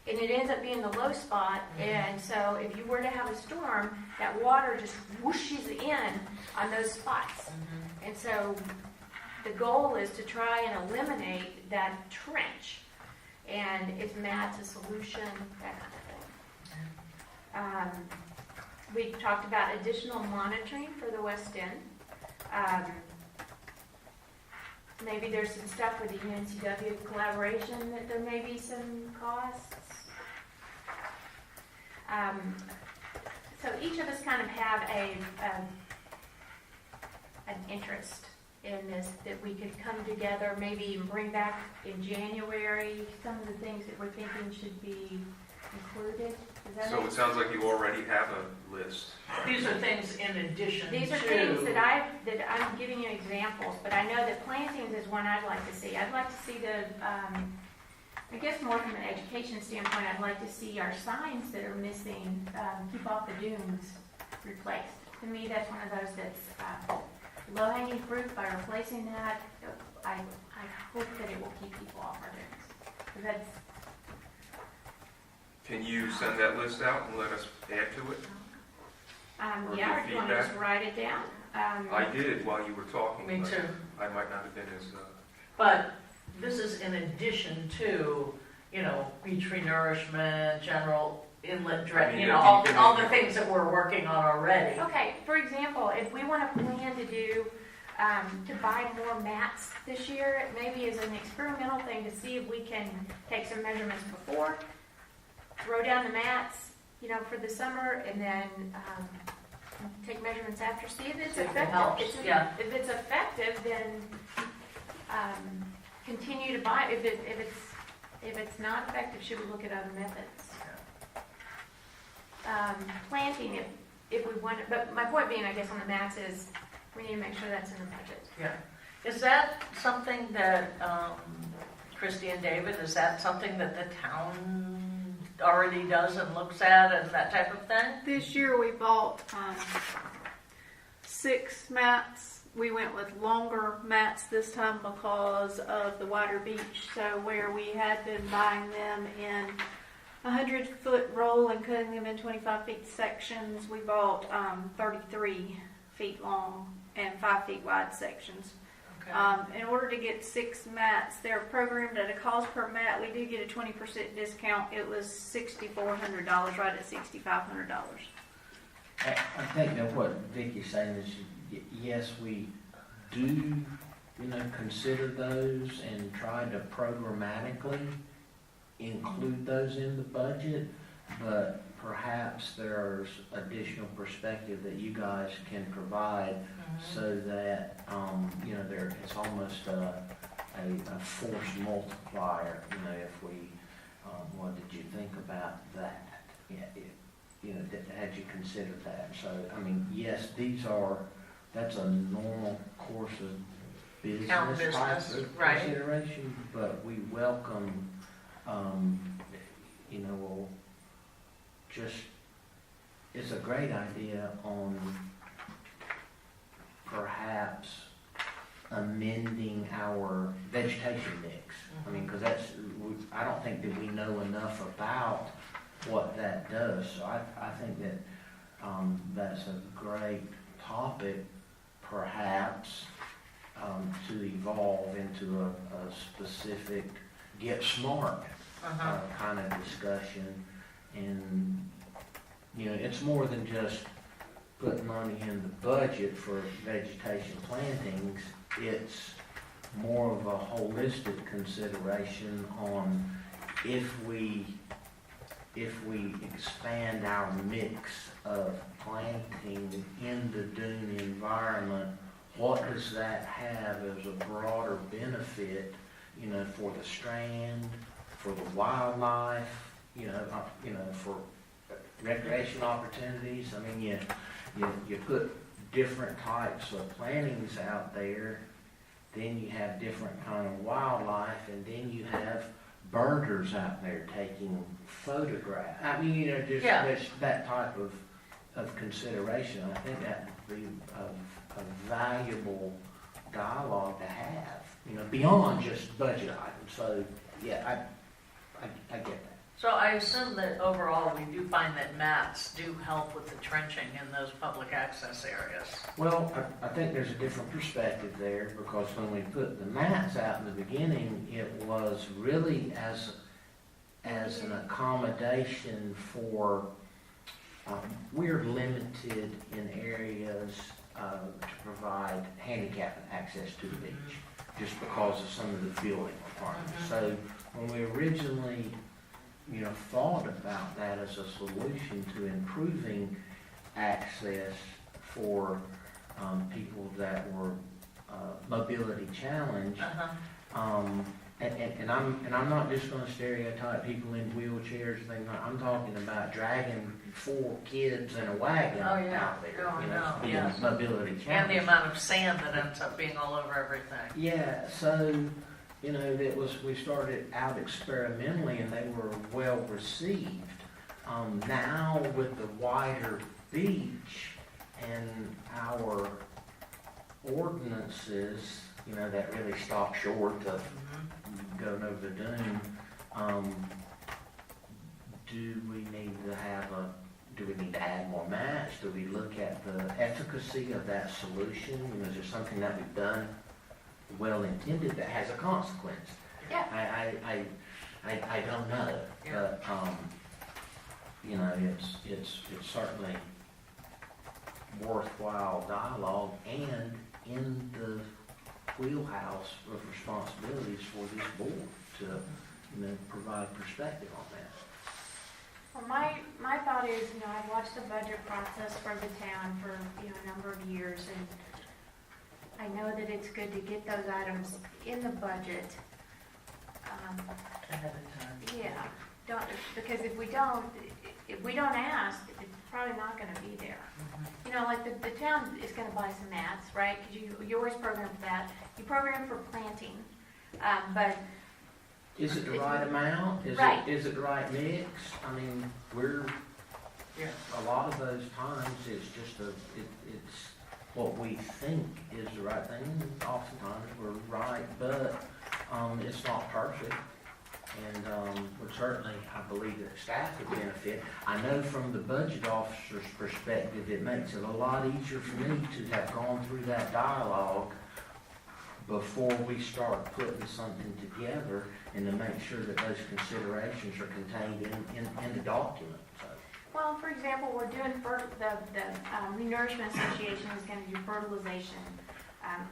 and it ends up being the low spot. And so if you were to have a storm, that water just whooshes in on those spots. And so the goal is to try and eliminate that trench. And is mats a solution, that kind of thing. We've talked about additional monitoring for the West End. maybe there's some stuff with the UNCW collaboration that there may be some costs. So each of us kind of have an interest in this, that we could come together, maybe even bring back in January some of the things that we're thinking should be included. Does that So make it sounds like you already have a list. These are things in addition to. These are things that I'm giving you examples, but I know that plantings is one I'd like to see. I'd like to see I guess more from an education standpoint, I'd like to see our signs that are missing, keep off the dunes, replaced. To me, that's one of those that's low-hanging fruit. By replacing that, I hope that it will keep people off our dunes. 'Cause that's, Can you send that list out and let us add to it? Or yeah, give or do you want to just feedback? write it down? I did while you were talking. Me but too. I might not have been as, But this is in addition to, beach renourishment, general inlet dredging, I mean, all the things that we're working on already. Okay, for example, if we want to plan to do, to buy more mats this year, it maybe is an experimental thing to see if we can take some measurements before, throw down the mats, for the summer, and then take measurements after, see if it's See if it effective. helps, yeah. If it's effective, then continue to buy. If it's not effective, should we look at other methods? Planting, if we want, but my point being, I guess, on the mats is we need to make sure that's in the budget. Yeah. Is that something that, Christy and David, is that something that the town already does and looks at and that type of thing? This year we bought 6 mats. We went with longer mats this time because of the wider beach. So where we had been buying them in 100-foot roll and cutting them in 25-feet sections, we bought 33 feet long and 5 feet wide sections. Okay. In order to get 6 mats, they're programmed at a cost per mat. We did get a 20% discount. It was $6,400, right at $6,500. I think that what Vicky's saying is, yes, we do, consider those and try to programmatically include those in the budget, but perhaps there's additional perspective that you guys can provide so that, it's almost a force multiplier, if we, what did you think about that? Yeah, had you considered that? So, yes, that's a normal course of Town business type business, of right. consideration, but we welcome, it's a great idea on perhaps amending our vegetation mix. Because I don't think that we know enough about what that does. So I think that that's a great topic, perhaps, to evolve into a specific get smart kind of discussion. And, it's more than just putting money in the budget for vegetation plantings. It's more of a holistic consideration on if we expand our mix of planting in the dune environment, what does that have as a broader benefit, for the strand, for the wildlife, for recreation opportunities? You put different types of plantings out there, then you have different kind of wildlife, and then you have birders out there taking photographs. Just that type of consideration. I think that would be a valuable dialogue to have, beyond just budget items. So, yeah, I get that. So I assume that overall we do find that mats do help with the trenching in those public access areas. Well, I think there's a different perspective there, because when we put the mats out in the beginning, it was really as an accommodation for, we're limited in areas to provide handicap access to the beach. just because of some of the building requirements. So when we originally, thought about that as a solution to improving access for people that were mobility challenged, and I'm not just going to stereotype people in wheelchairs and things. I'm talking about dragging 4 kids in a wagon Oh, yeah. out there, Oh, I know, being yes. mobility challenged. And the amount of sand that ends up being all over everything. Yeah, so, we started out experimentally and they were well received. Now with the wider beach and our ordinances, that really stop short of going over the dune, do we need to add more mats? Do we look at the efficacy of that solution? Is there something that we've done well-intended that has a consequence? Yeah. I don't know, Yeah. but, it's certainly worthwhile dialogue and in the wheelhouse of responsibilities for this board to, provide perspective on that. Well, my thought is, I've watched the budget process for the town for, a number of years, and I know that it's good to get those items in the budget. Ahead of time. Yeah, because if we don't ask, it's probably not gonna be there. Like the town is gonna buy some mats, right? Because you always program for that. You program for planting, but Is it the right amount? Right. Is it the right mix? Yeah. A lot of those times, it's just it's what we think is the right thing. And oftentimes we're right, but it's not perfect. And certainly, I believe that staff would benefit. I know from the budget officer's perspective, it makes it a lot easier for me to have gone through that dialogue before we start putting something together and to make sure that those considerations are contained in the document. So. well, for example, we're doing the Nourishment Association is gonna do fertilization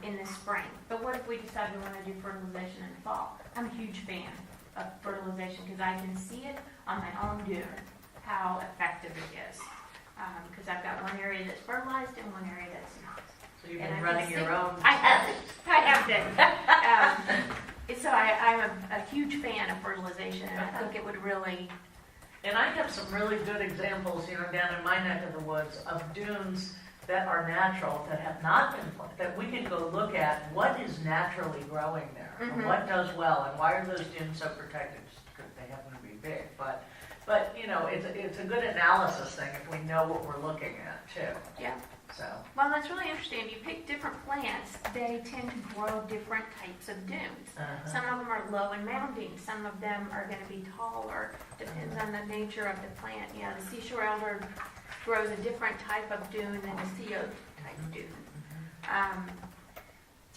in the spring. But what if we decide we wanna do fertilization in the fall? I'm a huge fan of fertilization because I can see it on my own dune, how effective it is. Because I've got one area that's fertilized and one area that's not. So you've And been I running can your see- own. I have been. So I'm a huge fan of fertilization, and I think it would really, And I have some really good examples, down in my neck of the woods of dunes that are natural, that have not been planted, that we can go look at what is naturally growing there, and Mhm. what does well, and why are those dunes so protected? Just because they happen to be big, but it's a good analysis thing if we know what we're looking at too. yeah. So Well, that's really interesting. If you pick different plants, they tend to grow different types of dunes. Some of them are low and mounding. Some of them are going to be taller. Depends on the nature of the plant. The seashore elder grows a different type of dune than a CO type dune.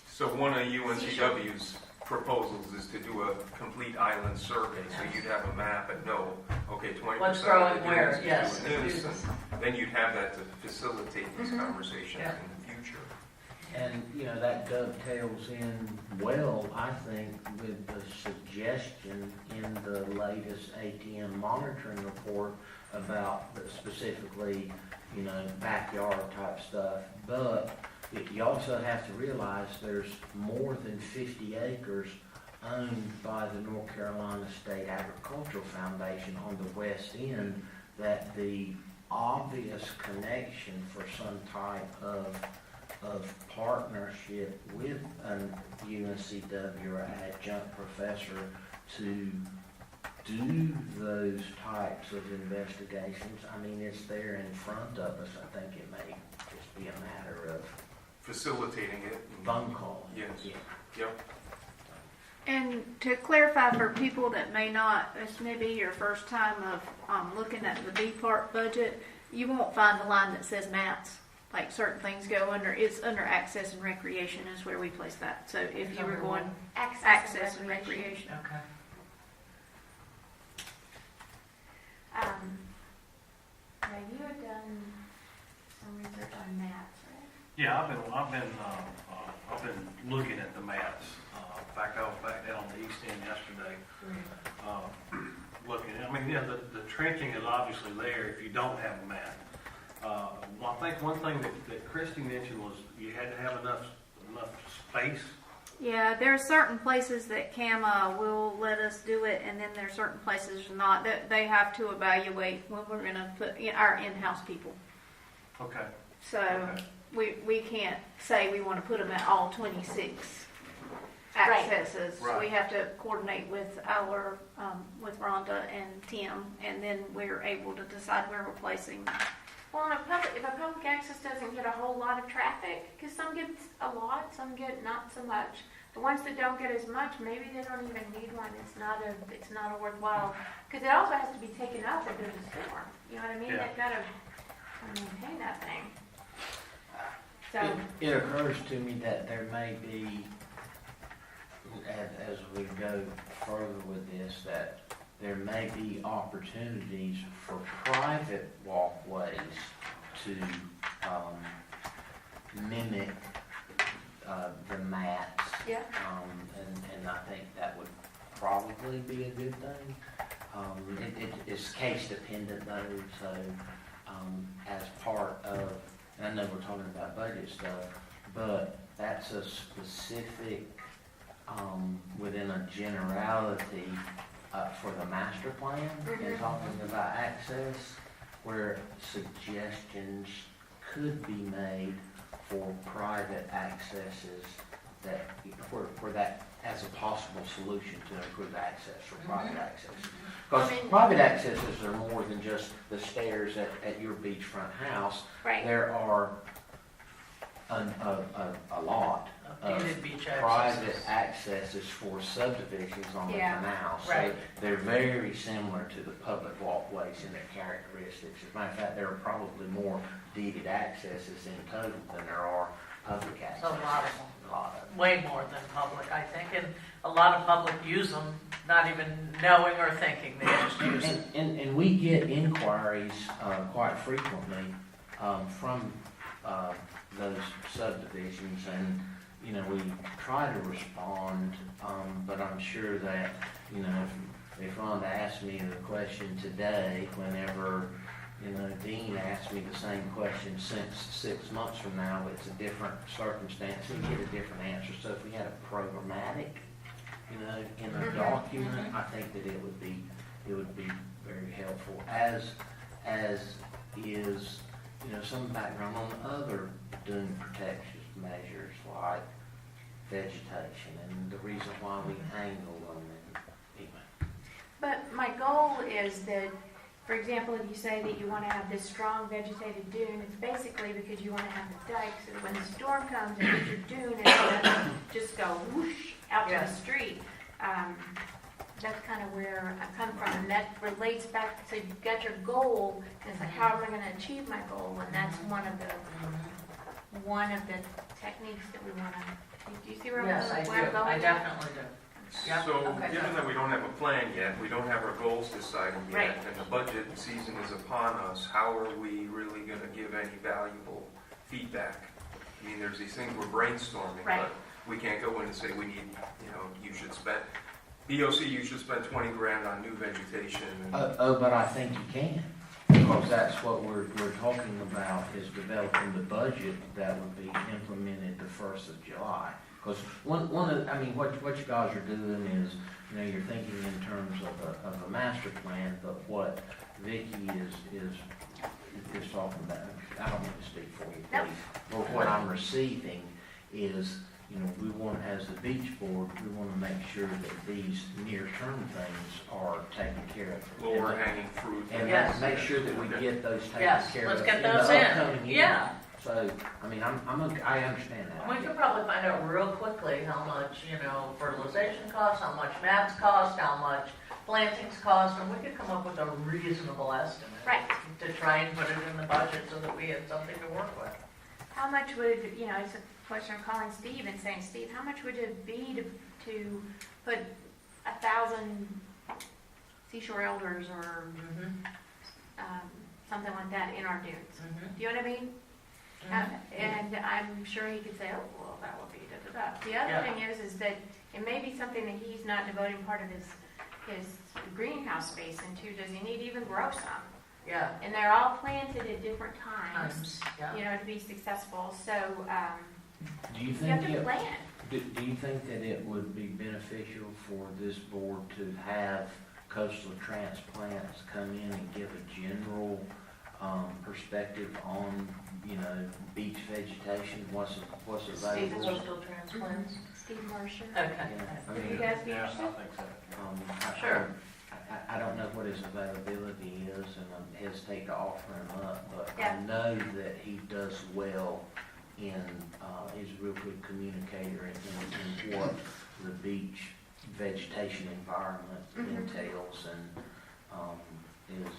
So one of UNCW's proposals is to do a complete island survey, so you'd have a map and know, okay, 20% What's of growing the where, dunes yes. is doing this, and then you'd have that to facilitate these conversations Yeah. in the future. And, that dovetails in well, I think, with the suggestion in the latest ATM monitoring report about specifically, backyard type stuff. But you also have to realize there's more than 50 acres owned by the North Carolina State Agricultural Foundation on the west end that the obvious connection for some type of partnership with an UNCW or adjunct professor to do those types of investigations. I mean, it's there in front of us. I think it may just be a matter of Facilitating it. phone call. Yes. Yeah. Yep. And to clarify for people that may not, this may be your first time of looking at the B part budget, you won't find the line that says mats. Like certain things go under, it's under access and recreation is where we place that. So if you were going access and recreation. Okay. Now, you had done some research on mats, right? Yeah, I've been looking at the mats. in yesterday. Looking, I mean, yeah, the trenching is obviously there if you don't have a mat. I think one thing that Christie mentioned was you had to have enough space. Yeah, there are certain places that CAMA will let us do it, and then there are certain places not. That they have to evaluate when we're going to put our in-house people. Okay. So Okay. we can't say we want to put them at all 26 accesses. Right. We have to coordinate with our with Rhonda and Tim, and then we're able to decide where we're placing them. Well, if a public access doesn't get a whole lot of traffic, because some get a lot, some get not so much. The ones that don't get as much, maybe they don't even need one. It's not a worthwhile, because it also has to be taken up if there's a storm. You know what I mean? Yeah. They've got to maintain that thing. So It occurs to me that there may be, as we go further with this, that there may be opportunities for private walkways to mimic the mats. yeah. And I think that would probably be a good thing. It's case dependent though, so as part of, and I know we're talking about budget stuff, but that's a specific, within a generality for the master plan, and talking about access, where suggestions could be made for private accesses that, for that as a possible solution to improve access for private access. Because private accesses are more than just the stairs at your beachfront house. Right. There are a lot of Gated beach private accesses. accesses for subdivisions on the Yeah. canal. So Right. they're very similar to the public walkways in their characteristics. As a matter of fact, there are probably more deeded accesses in total than there are public access. A lot of them. A lot of them. Way more than public, I think, and a lot of public use them, not even knowing or thinking, they just use it. And we get inquiries quite frequently from those subdivisions, and you know, we try to respond, but I'm sure that, you know, if Rhonda asked me the question today, whenever, you know, Dean asked me the same question since 6 months from now, it's a different circumstance, we get a different answer. So if we had a programmatic, you know, in a document, I think that it would be very helpful, as is, you know, some background on other dune protection measures like vegetation and the reason why we angle them. And anyway. But my goal is that, for example, if you say that you want to have this strong vegetated dune, it's basically because you want to have the dike so that when the storm comes and your dune is going to just go whoosh out to the street. That's kind of where I come from, and that relates back. So you've got your goal, and it's like, how am I going to achieve my goal? And that's one of the techniques that we want to. Do you see where Yes, I I'm do, going? I definitely do. Yeah, So, okay. given that we don't have a plan yet, we don't have our goals decided Right. yet, and the budget season is upon us, how are we really going to give any valuable feedback? I mean, there's these things we're brainstorming, Right. but we can't go in and say, we need, you know, you should spend, BOC, you should spend 20 grand on new vegetation. And But I think you can, because that's what we're talking about, is developing the budget that would be implemented the 1st of July. Because one of, I mean, what you guys are doing is, you know, you're thinking in terms of a master plan, but what Vicki is talking about, I don't want to speak for you, Nope. please. But what I'm receiving is, you know, we want, as the beach board, we want to make sure that these near-term things are taken care of. lower hanging fruit. And Yes. make sure that we get those taken Yes, care of. let's get in the those in. upcoming year. Yeah. So, I mean, I understand that. We could probably find out real quickly how much, you know, fertilization costs, how much mats cost, how much plantings cost, and we could come up with a reasonable estimate. Right. To try and put it in the budget so that we had something to work with. How much would, you know, it's a question I'm calling Steve and saying, Steve, how much would it be to put 1,000 seashore elders or something like that in our dunes? Do you know what I mean? And I'm sure he could say, oh, well, that would be da-da-da. The other Yeah. thing is that It may be something that he's not devoting part of his greenhouse space into. Does he need to even grow some? Yeah, And they're all planted at different times, times, yeah. you know, to be successful. So Do you you think have to it, plan. do you think that it would be beneficial for this board to have coastal transplants come in and give a general perspective on, you know, beach vegetation, what's Steve available? coastal transplants? Steve Martian. Okay. Yeah, I Would you mean, guys be Yeah, I interested? think so. Sure. I don't know what his availability is, and I hesitate to offer him up, but I Yeah. know that he does well in, he's a real good communicator in what the beach vegetation environment Mhm. entails, and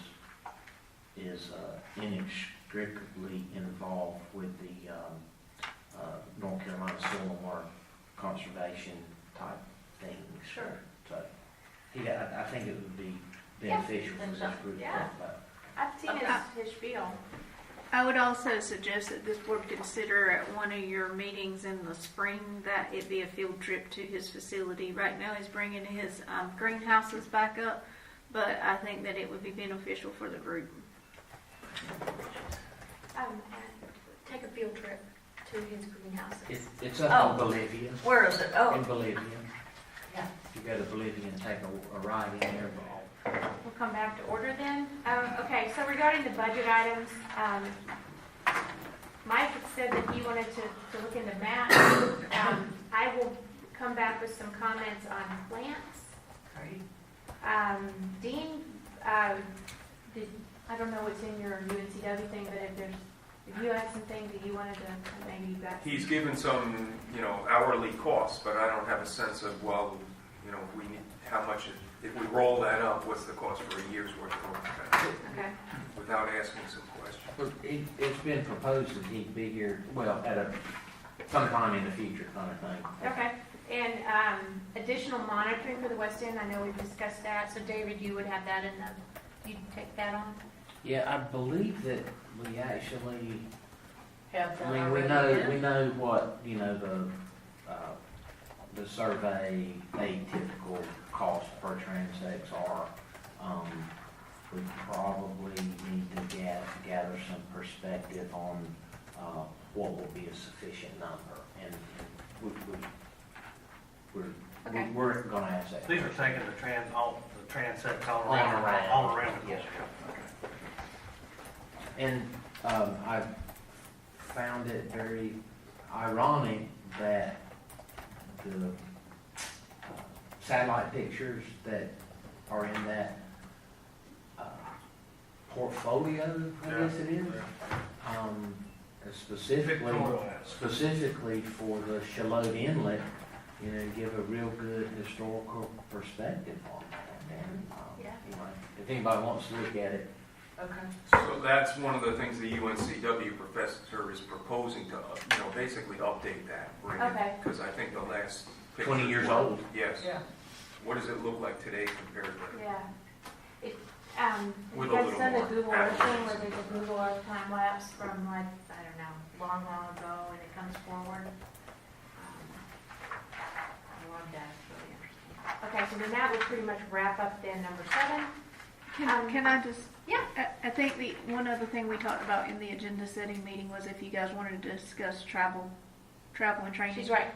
is inextricably involved with the North Carolina Soil and Water Conservation type things. Sure. So, I think it would be beneficial for think this so. group to Yeah. talk about. I've seen Okay. his spiel. I would also suggest that this board consider at one of your meetings in the spring that it be a field trip to his facility. Right now, he's bringing his greenhouses back up, but I think that it would be beneficial for the group. And take a field trip to his greenhouses. It's up Oh. in Bolivia, Where is it? Oh, in Bolivia. yeah. If you go to Bolivia and take a ride in there, We'll come back to order then. Okay, so regarding the budget items, Mike had said that he wanted to look into maps. I will come back with some comments on plants. Great. Dean, I don't know what's in your UNCW thing, but if you had some things that you wanted to, maybe you got. He's given some, you know, hourly costs, but I don't have a sense of, well, you know, we need, how much, if we roll that up, what's the cost for a year's worth of overtime? Okay. Without asking some questions. Well, it's been proposed that he'd be here, well, sometime in the future kind of thing. Okay, and additional monitoring for the West End, I know we've discussed that, so David, you would have that in the, you'd take that on? Yeah, I believe that we actually, Have that I mean, already we in? know what, you know, the survey, atypical cost per transects are. We probably need to gather some perspective on what will be a sufficient number, and Okay. we're gonna ask that. These are taking the transects all All around, around. all around the Yes. course. And I found it very ironic that the satellite pictures that are in that portfolio, I guess it is, specifically for the Shalot Inlet, you know, give a real good historical perspective on that. And, Yeah. anyway, if anybody wants to look at it, Okay. So that's one of the things the UNCW professor is proposing to, you know, basically update that. Okay. Because I think the last. 20 years pictures were- old. Yes. Yeah. What does it look like today compared to? Yeah. With You a guys little done the more Google Earth thing where accuracy. there's a Google Earth time lapse from like, I don't know, long ago and it comes forward? I love that, it's really interesting. Okay, so then that would pretty much wrap up then number 7. Can I just? Yeah. I think the one other thing we talked about in the agenda setting meeting was if you guys wanted to discuss travel and training. She's right.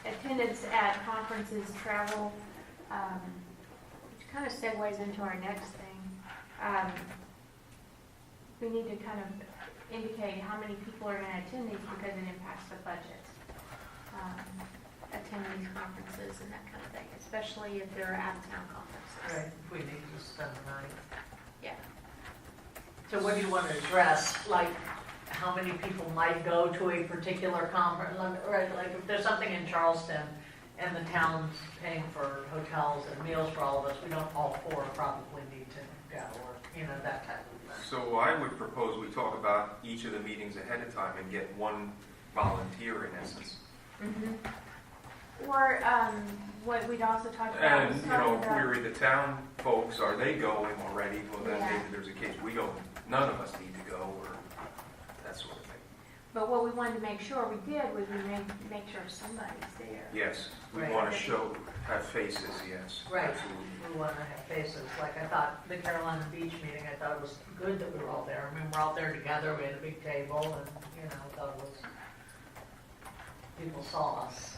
Attendance at conferences, travel, which kind of segues into our next thing. We need to kind of indicate how many people are going to attend these because it impacts the budget. Attend these conferences and that kind of thing, especially if they're out-of-town conferences. Right, if we need to spend the night. Yeah. So what do you want to address? Like, how many people might go to a particular conference? Right, like if there's something in Charleston and the town's paying for hotels and meals for all of us, we don't all 4 probably need to go, or, you know, that type of thing. So I would propose we talk about each of the meetings ahead of time and get one volunteer in essence. Or what we'd also talked about And, was you know, talking if about. we're the town folks, are they going already? Well, then Yeah. maybe there's a case we don't, none of us need to go, or that sort of thing. But what we wanted to make sure we did was we make sure somebody's there. Yes, we Right. want to have faces, yes. Right. Absolutely. We want to have faces, like I thought, the Carolina Beach meeting, I thought it was good that we were all there. I mean, we're all there together, we had a big table, and, you know, I thought it was, people saw us.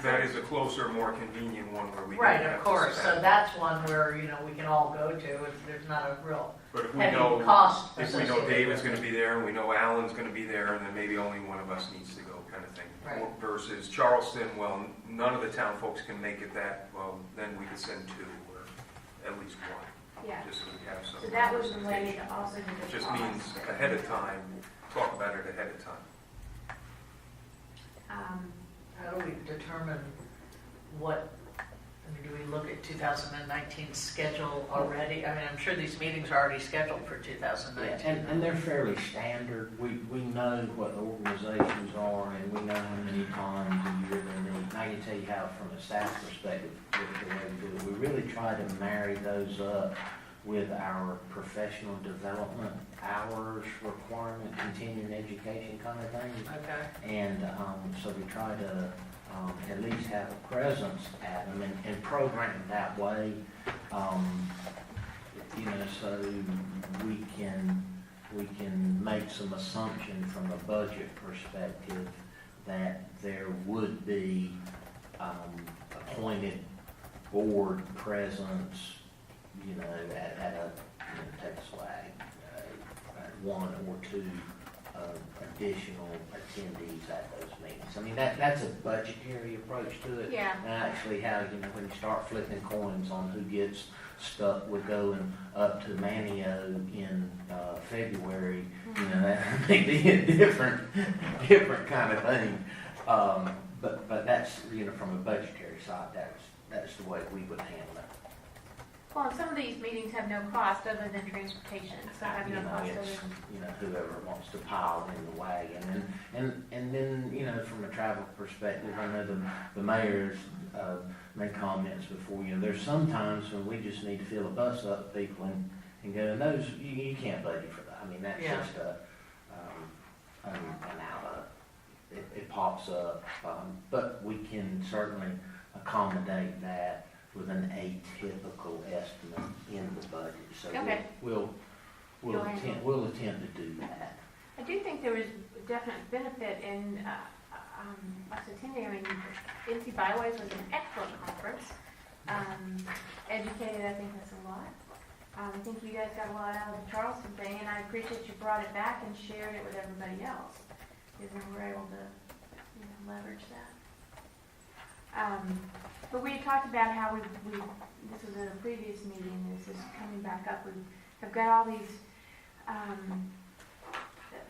That is a closer, more convenient one where we don't Right, have of to course, so stand. that's one where, you know, we can all go to, there's not a real But if we heavy know, cost if we know associated David's with gonna it. be there, and we know Alan's gonna be there, and then maybe only one of us needs to go, kind of thing. Right. Versus Charleston, well, none of the town folks can make it that, well, then we could send two, or at least one, Yeah, just so we have some. so that was the way representation. to also do the It just cost. means ahead of time, talk about it ahead of time. How do we determine what, I mean, do we look at 2019 schedule already? I mean, I'm sure these meetings are already scheduled for 2019. And they're fairly standard. We know what the organizations are, and we know how many times a year they meet. And I can tell you how, from a staff perspective, the way we do it, we really try to marry those up with our professional development hours requirement, continuing education kind of thing. Okay, And so we try to at least have a presence at them and program that way. You know, so we can make some assumption from a budget perspective that there would be appointed board presence, you know, at a, you know, take a swag, one or two additional attendees at those meetings. I mean, that's a budgetary approach to it. Yeah. And actually how, you know, when you start flipping coins on who gets stuck with going up to Manio in February, you know, that may be a different kind of thing. But that's, you know, from a budgetary side, that's the way we would handle it. Well, some of these meetings have no cost other than transportation, so have You no know, cost other it's, than. you know, whoever wants to pile in the wagon. And then, you know, from a travel perspective, I know the mayor's made comments before, you know, there's some times when we just need to fill a bus up with people and go, and those, you can't budget for that. I mean, that's Yeah. just an out, it pops up. But we can certainly accommodate that with an atypical estimate in the budget. So Okay. we'll You'll handle it. we'll attempt to do that. I do think there was definite benefit in us attending. I mean, NC Byways was an excellent conference. Educated, I think that's a lot. I think you guys got a lot out of the Charleston thing, and I appreciate you brought it back and shared it with everybody else, because then we're able to, you know, leverage that. But we had talked about how we this was at a previous meeting, this is coming back up. We have got all these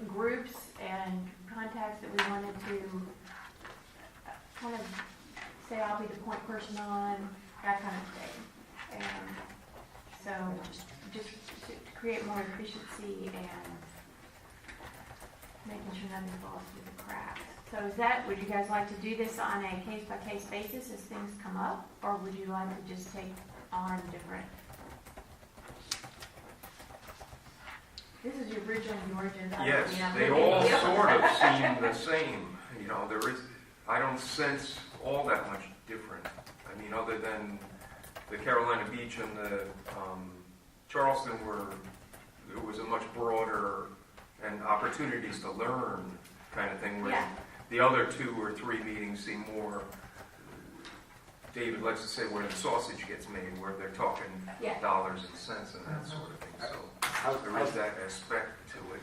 groups and contacts that we wanted to kind of say, I'll be the point person on, that kind of thing. And so just to create more efficiency and making sure nothing falls through the cracks. So would you guys like to do this on a case-by-case basis as things come up, or would you like to just take on different? This is originally your agenda. Yes, Yeah, they look all at you. sort of seem the same, you know, I don't sense all that much different. I mean, other than the Carolina Beach and the Charleston it was a much broader and opportunities to learn kind of thing, whereas Yeah. the other 2 or 3 meetings seem more, David likes to say, where the sausage gets made, where they're talking Yeah. dollars and cents and that sort of thing, so there is that aspect to it.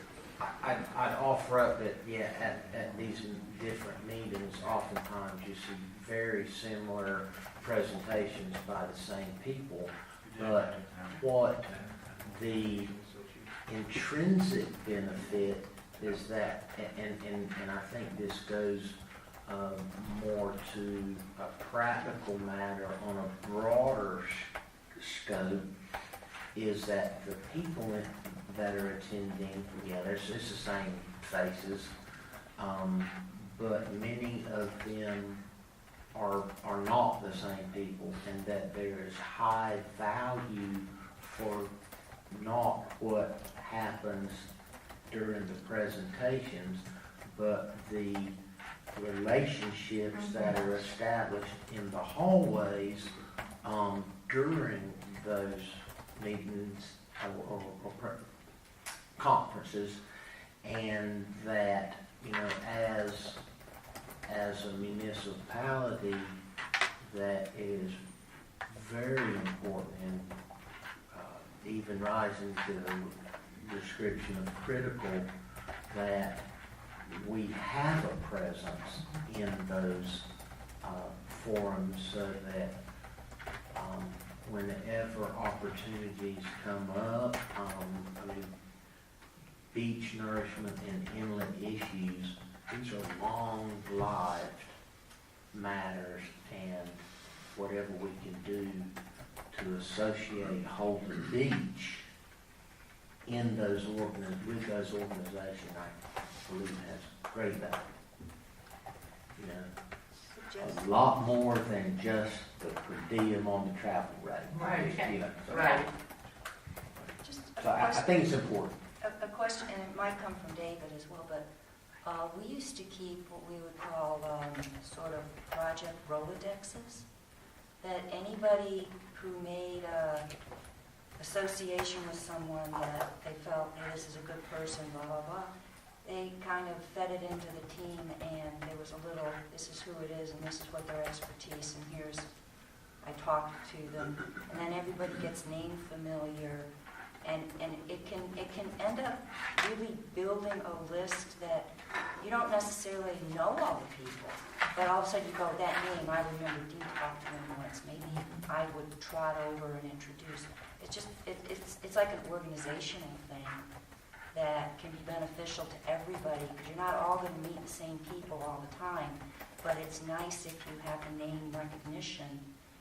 I'd offer up that, yeah, at these different meetings, oftentimes you see very similar presentations by the same people, but what the intrinsic benefit is that, and I think this goes more to a practical matter on a broader scope, is that the people that are attending, yeah, it's the same faces, but many of them are not the same people, and that there is high value for not what happens during the presentations, but the relationships that are established in the hallways during those meetings or conferences, and that, you know, as a municipality, that is very important, and even rising to the description of critical, that we have a presence in those forums, so that whenever opportunities come up, I mean, beach nourishment and inlet issues, these are long-lived matters, and whatever we can do to associate Holden Beach in those with those organizations, I believe has great value. You know, a lot more than just the per diem on the travel rate. Right. You know, so, Right. Just so I think it's important. a question, and it might come from David as well, but we used to keep what we would call sort of project Rolodexes, that anybody who made a association with someone that they felt, hey, this is a good person, blah, blah, blah, they kind of fed it into the team, and there was a little, this is who it is, and this is what their expertise, and here's, I talked to them, and then everybody gets name familiar, and it can end up really building a list that you don't necessarily know all the people, but all of a sudden you go, that name, I remember Dee talked to them once, maybe I would trot over and introduce. It's just, it's like an organizational thing that can be beneficial to everybody, because you're not all going to meet the same people all the time, but it's nice if you have a name recognition,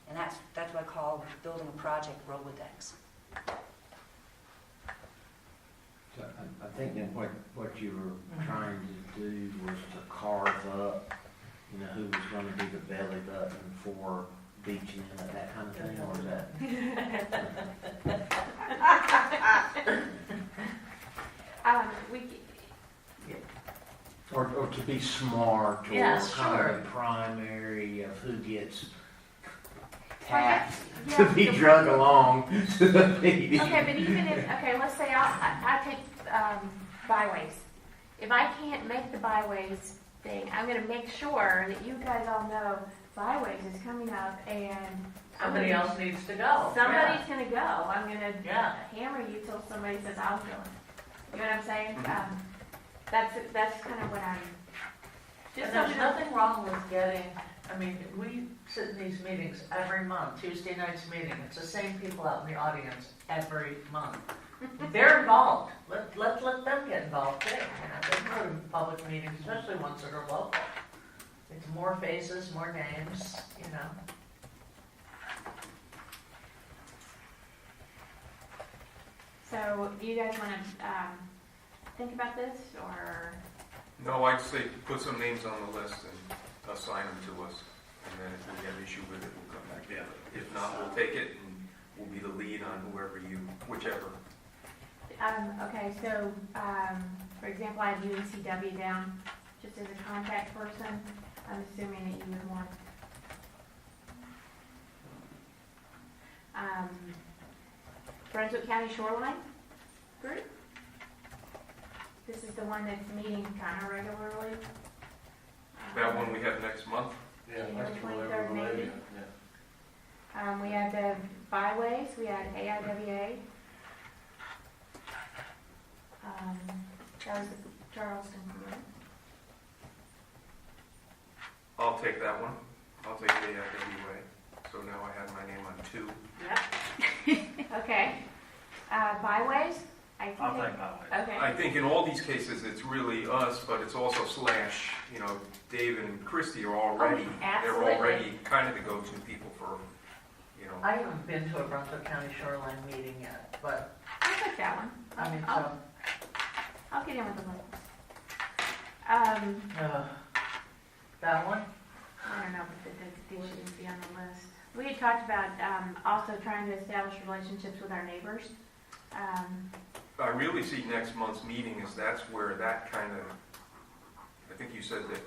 and that's what I call building a project Rolodex. So I think that what you were trying to do was to carve up, you know, who was going to be the belly button for beaching and that kind of thing, or is that? Or to be smart, or Yes, kind sure. of a primary of who gets Well, tapped yeah, to be the- drug along to the PD. Okay, but even if, okay, let's say I take byways. If I can't make the byways thing, I'm gonna make sure that you guys all know byways is coming up, and Somebody else needs to go. somebody's gonna go. I'm gonna Yeah. hammer you till somebody says I'll go. You know what I'm saying? That's kind of what I'm. And Just there's so you know. nothing wrong with getting, I mean, we sit in these meetings every month, Tuesday night's meeting, it's the same people out in the audience every month. They're involved, let them get involved too, you know, they go to public meetings, especially ones that are local. It's more faces, more names, you know. So, do you guys want to think about this, or? No, I'd say put some names on the list and assign them to us, and then if we have an issue with it, we'll come back to it. If not, we'll take it and we'll be the lead on whichever. Okay, so, for example, I have UNCW down just as a contact person. I'm assuming that you would want. Brunswick County Shoreline Group. This is the one that's meeting kind of regularly. That one we have next month. Yeah, January that's where 23rd, we're maybe. yeah. We had the byways, we had AIWA. That was the Charleston group. I'll take that one. I'll take the AIWA. So now I have my name on 2. Yep. Okay. Byways? I'll take that. Okay. I think in all these cases, it's really us, but it's also Dave and Christie are already, they're absolutely. already kind of the go-to people for, I haven't been to a Brunswick County Shoreline meeting yet, but, I'll take that one. I mean, I'll get in with the list. that one? I don't know, but they shouldn't be on the list. We had talked about also trying to establish relationships with our neighbors. I really see next month's meeting is that's where that kind of, I think you said that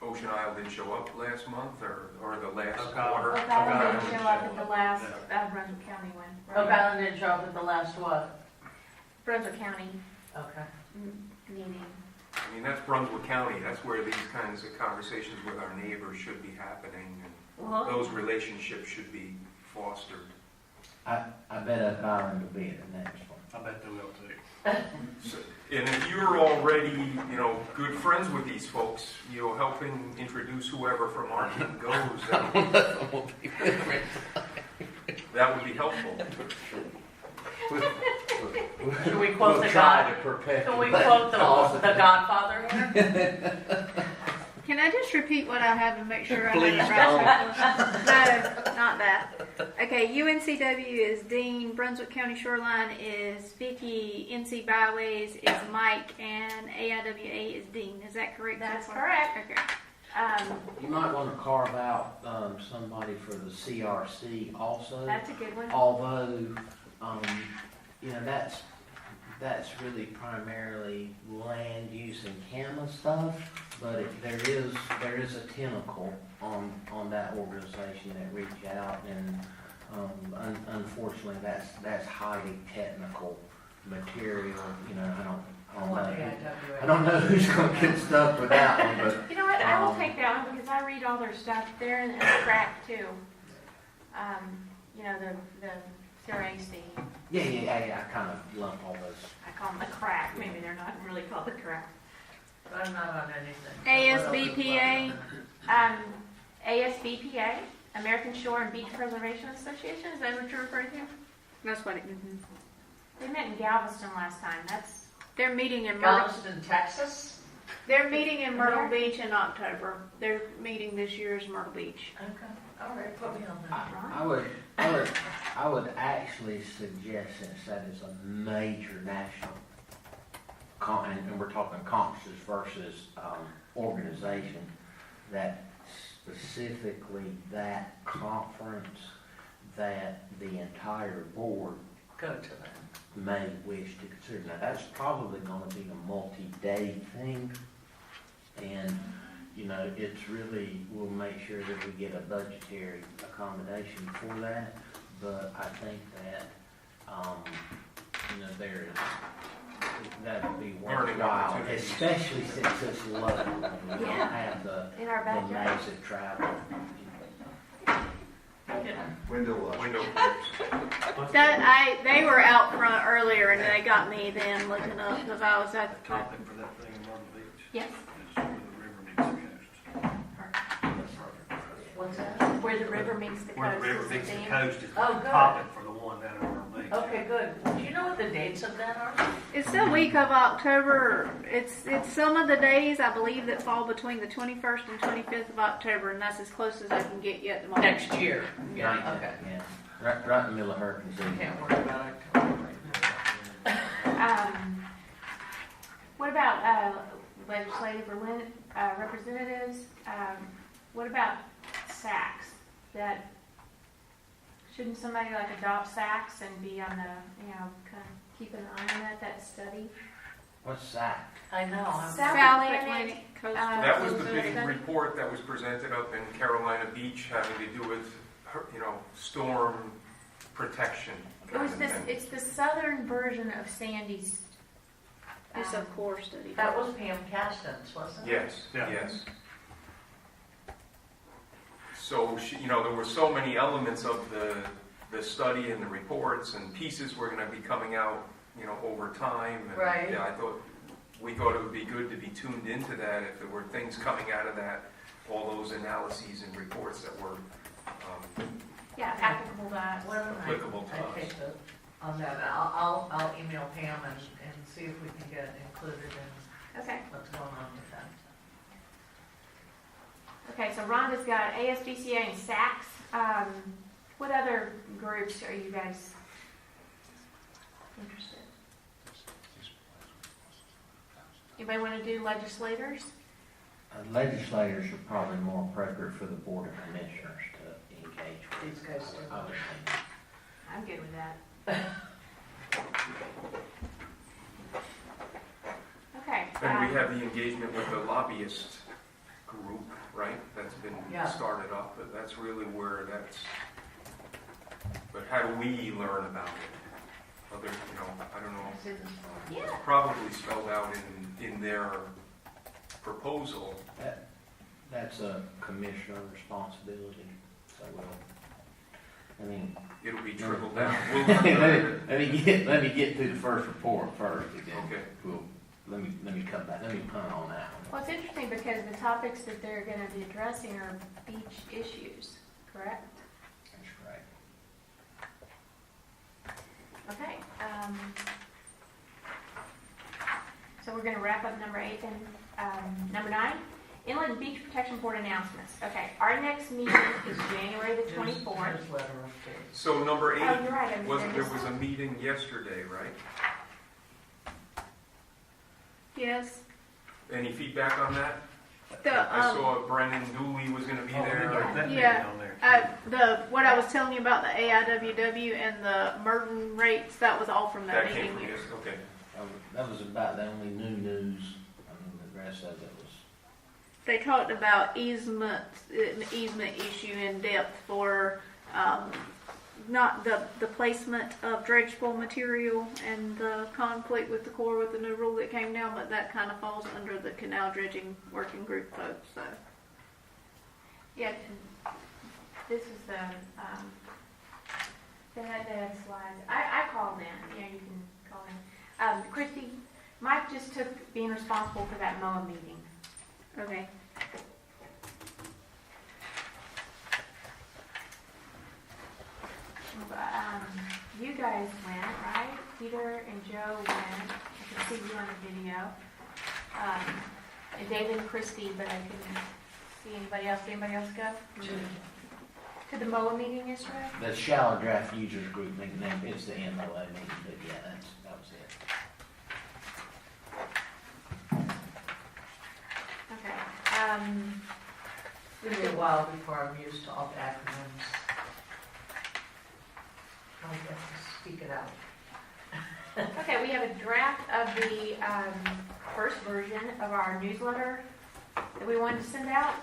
Ocean Isle didn't show up last month or the last Oak Island. quarter. Oak Island Oak didn't show up at the last Brunswick County one. right? Oak Island didn't show up at the last what? Brunswick County Okay. meeting. I mean, that's Brunswick County, that's where these kinds of conversations with our neighbors should be happening, and Well, those relationships should be fostered. I bet Oak Island will be at the next one. I bet they will too. So, and if you're already, good friends with these folks, helping introduce whoever from our team goes, that would be helpful. Should we quote the God? Can we quote the Godfather here? Can I just repeat what I have and make sure I Please have it right? No, not that. Okay, UNCW is Dean, Brunswick County Shoreline is Vicky, NC Byways is Mike, and AIWA is Dean. Is that correct? That's so far? correct. Okay. You might want to carve out somebody for the CRC also. That's a good one. Although, that's really primarily land use and CAMA stuff, but there is a tentacle on that organization that reach out, and unfortunately that's highly technical material. I don't know who's going to get stuck with that one, but You know what? I will take that one because I read all their stuff. They're in the crack too. The CRAC. yeah, I kind of lump all those. I call them the crack. Maybe they're not really called the crack. I'm not on anything. ASBPA. ASBPA, American Shore and Beach Preservation Association. Is that what you're referring to? That's what it. They met in Galveston last time. They're meeting in Myrtle. Galveston, Texas? They're meeting in Myrtle Beach in October. Their meeting this year is Myrtle Beach. Okay, all right, put me on that. I would actually suggest, since that is a major national, and we're talking conferences versus organization, that specifically that conference, that the entire board Go to that. may wish to consider. Now, that's probably going to be a multi-day thing, and it's really, we'll make sure that we get a budgetary accommodation for that. But I think that there is, that would be Learning worthwhile, opportunities. especially since it's local and we don't have the In our backyard. massive travel. Window They were out front earlier and they got me then looking up because I was at The topic for that thing in Myrtle Beach Yes. is where the river meets the coast. What's that? Where the river meets the Where the coast. river is the meets the theme. coast is Oh, the good. topic for the one down in Myrtle Beach. Okay, good. Do you know what the dates of that are? It's the week of October. It's some of the days I believe that fall between the 21st and 25th of October, and that's as close as I can get you at the moment. Next year. Yeah, okay. Yeah, right in the middle of hurricane season. Can't worry about October right now. What about legislative representatives? What about SACs? Shouldn't somebody adopt SACs and be on the, kind of keep an eye on that study? What's that? I know. South South Atlantic, Atlantic Coast. That was the Coastal big study? report that was presented up in Carolina Beach having to do with, storm protection kind of thing. It's the southern version of Sandy's. It's a core study. That was Pam Castens, wasn't it? Yes, Yeah. yes. So, there were so many elements of the study and the reports and pieces were going to be coming out, over time. And, Right. yeah, we thought it would be good to be tuned into that if there were things coming out of that, all those analyses and reports that were, Yeah, applicable to us. Why don't Applicable to I us. take the, on that, I'll email Pam and see if we can get included in Okay. what's going on with that. Okay, so Rhonda's got ASBCA and SACs. What other groups are you guys interested? Anybody want to do legislators? Legislators are probably more appropriate for the Board of Commissioners to engage with. These guys do. I would think. I'm good with that. we have the engagement with the lobbyist group, right? That's been Yeah. started up, but that's really where that's, but how do we learn about it? Other, I don't know, Yeah. it's probably spelled out in their proposal. That's a commissioner responsibility, so It'll be trickled down. let me get to the first report first, again. Okay. Let me come back, let me punt on that one. Well, it's interesting because the topics that they're gonna be addressing are beach issues, correct? That's right. Okay, so we're gonna wrap up number 8 then. Number 9, Inlet and Beach Protection Board announcements. Okay, our next meeting is January the 24th. Newsletter update. So number 8, Oh, you're right, I there missed was a that. meeting yesterday, right? Yes. Any feedback on that? The, I saw Brennan Dooley was gonna be Oh, there. that meeting Yeah. on there. what I was telling you about the AIWW and the Merton rates, that was all from that That came meeting. from this, okay. That was about the only new news, the rest of it was, They talked about easement issue in depth for, not the placement of dredge pool material and the conflict with the Corps with the new rule that came down, but that kind of falls under the canal dredging working group folks, so. Yeah, and this is the, they had slides. I called in, you can call in. Christy, Mike just took being responsible for that MOA meeting. Okay. You guys went, right? Peter and Joe went. I can see you on the video. And David and Christy, but I couldn't see anybody else. Did anybody else go? To the MOA meeting yesterday? the shallow draft users group meeting, it's the MOA meeting, but yeah, that was it. Okay. It's gonna be a while before I'm used to all the acronyms. I'll get to speak it out. Okay, we have a draft of the first version of our newsletter that we wanted to send out.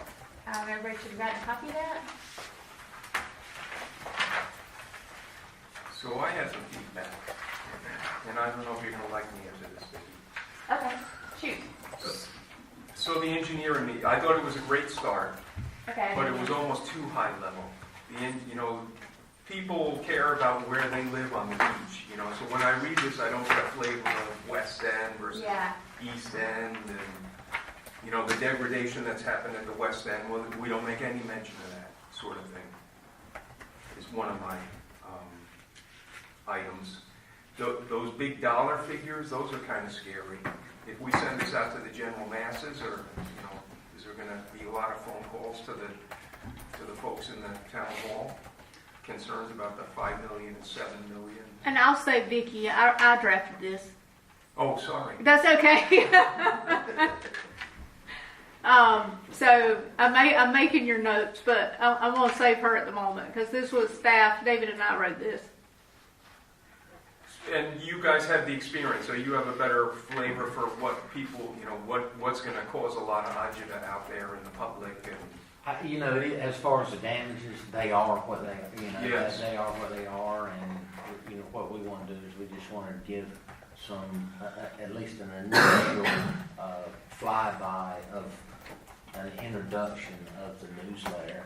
Everybody should have gotten a copy of that. So I had some feedback, and I don't know if you're gonna like me after this, Vicki. Okay, shoot. So the engineer and me, I thought it was a great start, Okay. but it was almost too high level. People care about where they live on the beach, so when I read this, I don't get a flavor of West End versus Yeah. East End, and, the degradation that's happened at the West End, well, we don't make any mention of that sort of thing. It's one of my items. Those big dollar figures, those are kind of scary. If we send this out to the general masses, or, is there going to be a lot of phone calls to the folks in the town hall? Concerns about the 5 million and 7 million? And I'll say, Vicki, I drafted this. Oh, sorry. That's okay. So I'm making your notes, but I'm going to save her at the moment because this was staff. David and I wrote this. And you guys have the experience, so you have a better flavor for what people, what's going to cause a lot of agita out there in the public. And As far as the damages, they are what they, Yes. they are what they are, and, what we want to do is we just want to give some, at least an initial flyby of an introduction of the newsletter.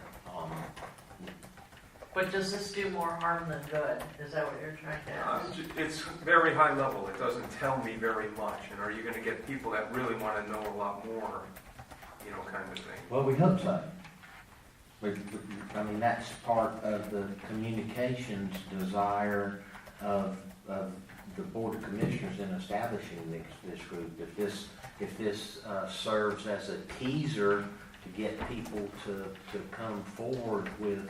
But does this do more harm than good? Is that what you're trying to ask? It's very high level. It doesn't tell me very much. And are you going to get people that really want to know a lot more, kind of thing? Well, we hope so. That's part of the communications desire of the Board of Commissioners in establishing this group. If this serves as a teaser to get people to come forward with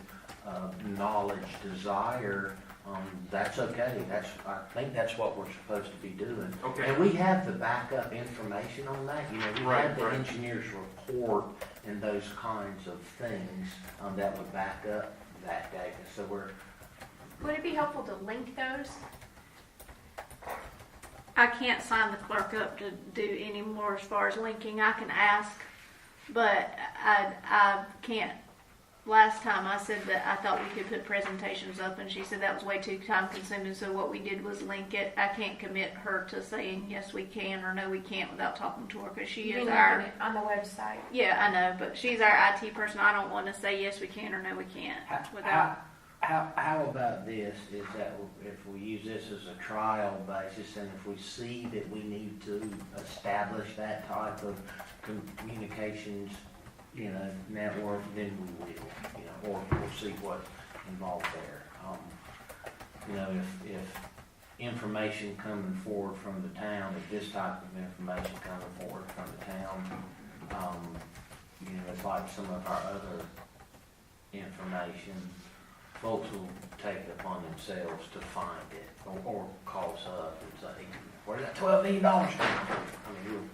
knowledge, desire, that's okay. I think that's what we're supposed to be doing. Okay. And we have the backup information on that. We have the engineer's report and those kinds of things that would back up that data. So Would it be helpful to link those? I can't sign the clerk up to do any more as far as linking. I can ask, but I can't. Last time I said that I thought we could put presentations up, and she said that was way too time consuming, so what we did was link it. I can't commit her to saying yes we can or no we can't without talking to her, because she You is mean our, linking it on the website? yeah, I know, but she's our IT person. I don't want to say yes we can or no we can't without. How about this, is that if we use this as a trial basis, and if we see that we need to establish that type of communications, network, then we will, or we'll see what's involved there. If information coming forward from the town, if this type of information coming forward from the town, it's like some of our other information, folks will take it upon themselves to find it, or call us up and say, where's that $12 million come from?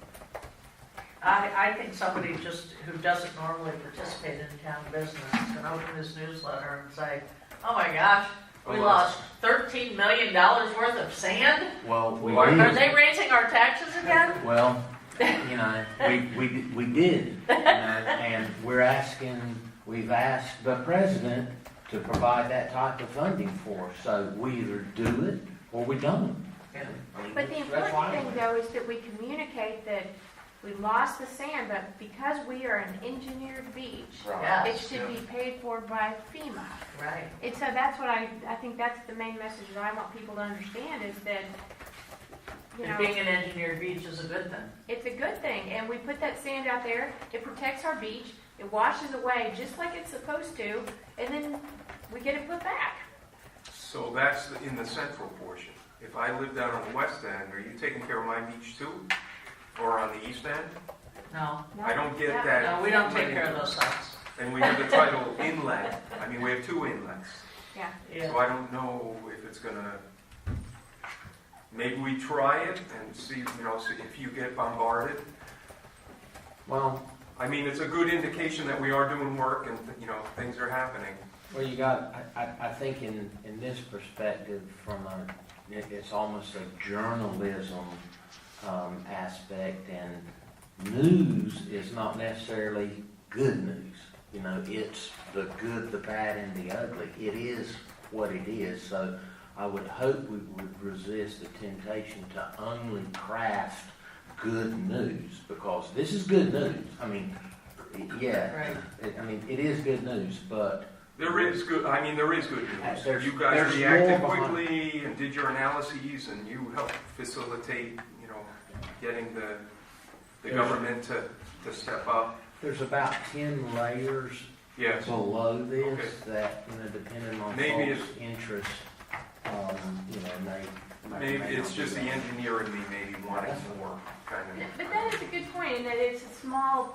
I think somebody just, who doesn't normally participate in town business can open this newsletter and say, oh my gosh, we lost $13 million worth of sand? Well, we Are they raising our taxes again? Well, we did, and we've asked the president to provide that type of funding for us, so we either do it or we don't. Yeah. But the important thing, though, is that we communicate that we lost the sand, but because we are an engineered beach, Yes. it should be paid for by FEMA. Right. And so that's what I think that's the main message that I want people to understand is that, And being an engineered beach is a good thing. it's a good thing. And we put that sand out there, it protects our beach, it washes away just like it's supposed to, and then we get it put back. So that's in the central portion. If I live down on the west end, are you taking care of my beach too? Or on the east end? No. I don't get that. No, we don't take care of those sites. And we have the title Inlet. I mean, we have 2 inlets. Yeah. Yeah. So I don't know if it's gonna, maybe we try it and see, see if you get bombarded. Well, I mean, it's a good indication that we are doing work and, things are happening. you got, I think in this perspective, it's almost a journalism aspect, and news is not necessarily good news. It's the good, the bad, and the ugly. It is what it is. So I would hope we would resist the temptation to only craft good news, because this is good news. I mean, yeah, Right. it is good news, but There is good news. There's- You guys there's reacted more behind- quickly and did your analyses, and you helped facilitate, getting the There's- government to step up. there's about 10 layers Yes. below this Okay. that, depending on Maybe folks' interest, Maybe it's just the engineer in me maybe wanting more, kind of. But that is a good point in that it's a small,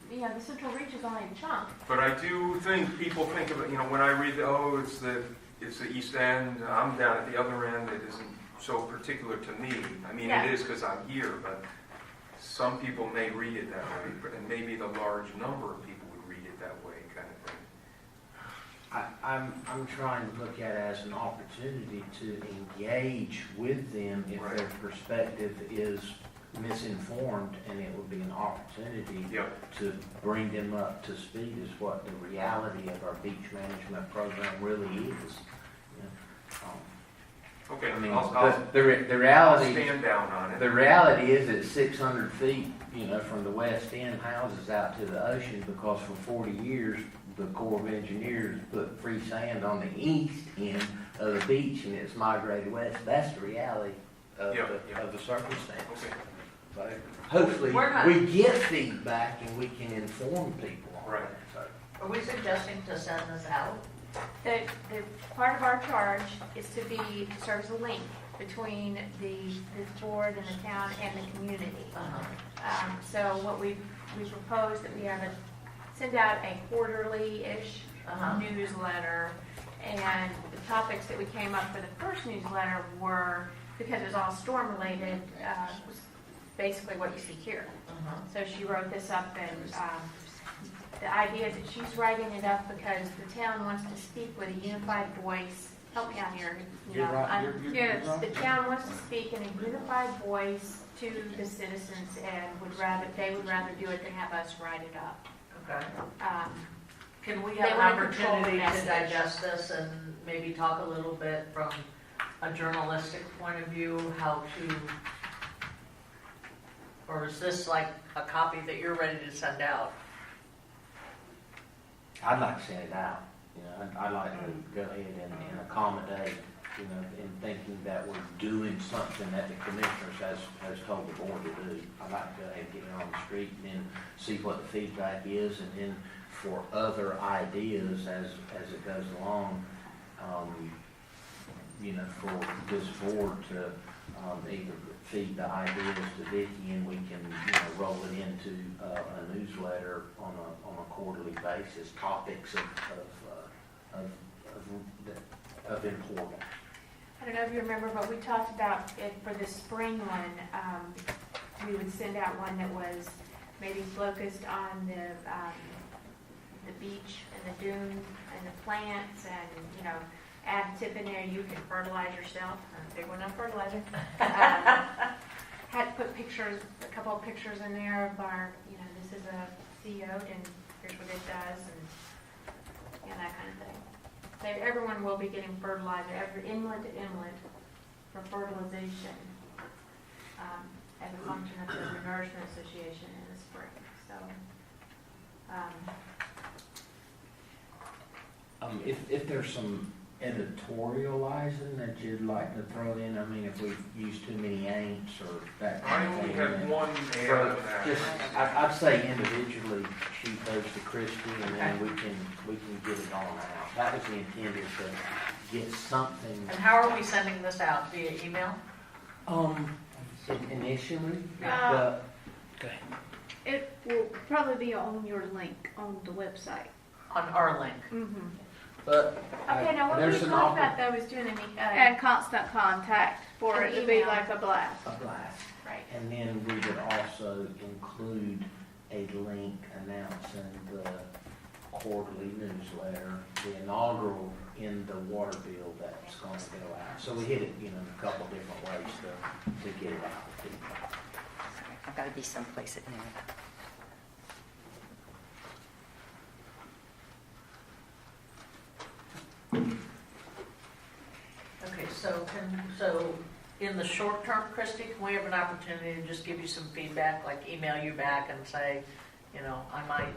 the Central Reach is only a chunk. But I do think people think of it, when I read, it's the east end, I'm down at the other end, it isn't so particular to me. I mean, Yeah. it is because I'm here, but some people may read it that way, and maybe the large number of people would read it that way, kind of thing. I'm trying to look at it as an opportunity to engage with them if Right. their perspective is misinformed, and it would be an opportunity Yep. to bring them up to speed as what the reality of our beach management program really is. Okay, I mean, I'll the reality. stand down on it. The reality is it's 600 feet, from the west end houses out to the ocean, because for 40 years, the Corps of Engineers put free sand on the east end of the beach, and it's migrated west. That's the reality of, of the circumstance. Okay. So hopefully, We're not- we get feedback and we can inform people. on Right. that. So, Are we suggesting to send this out? The part of our charge is to serve as a link between this board and the town and the community. So what we propose that we send out a quarterly-ish newsletter, and the topics that we came up for the first newsletter were, because it was all storm-related, was basically what you see here. So she wrote this up, and the idea is that she's writing it up because the town wants to speak with a unified voice help me out here. You You're know, right, I'm- you're Yes, right. The town wants to speak in a unified voice to the citizens and they would rather do it than have us write it up. Okay. Can we They have an wanna control the opportunity to message. digest this and maybe talk a little bit from a journalistic point of view, how to, or is this like a copy that you're ready to send out? I'd like to send it out, you know, I'd like to go ahead and accommodate, you know, in thinking that we're doing something that the commissioners has told the board to do. I'd like to go ahead and get it on the street and then see what the feedback is, and then for other ideas as it goes along, you know, for this board to either feed the ideas to Vicki and we can, you know, roll it into a newsletter on a quarterly basis, topics of importance. I don't know if you remember, but we talked about it for the spring one. We would send out one that was maybe focused on the beach and the dune and the plants and, you know, add a tip in there, you can fertilize yourself. I'm a big one on fertilizer. Had to put pictures, a couple of pictures in there of our, you know, this is a sea oat and here's what it does and, you know, that kind of thing. So everyone will be getting fertilizer, every inlet to inlet for fertilization as a function of the Nourishment Association in the spring. So, If there's some editorializing that you'd like to throw in, I mean, if we use too many ain'ts or that I kind of only thing. have one ad So, on that. just, I'd say individually shoot those to Christie and then we can get it on out. That was the intent, is to get something, And how are we sending this out? Via email? initially, Uh, but it will probably be on your link on the website. On our link? Mm-hmm. But okay, now what we there's an talked offer, about though is doing And constant contact for An it to be email. like a blast. a blast, right. and then we would also include a link announcing the quarterly newsletter, the inaugural in the water bill that's going to go out. So we hit it, you know, in a couple different ways to get it out to people. I've got to be someplace in there. Okay, so in the short term, Christie, can we have an opportunity to just give you some feedback, like email you back and say, you know, I might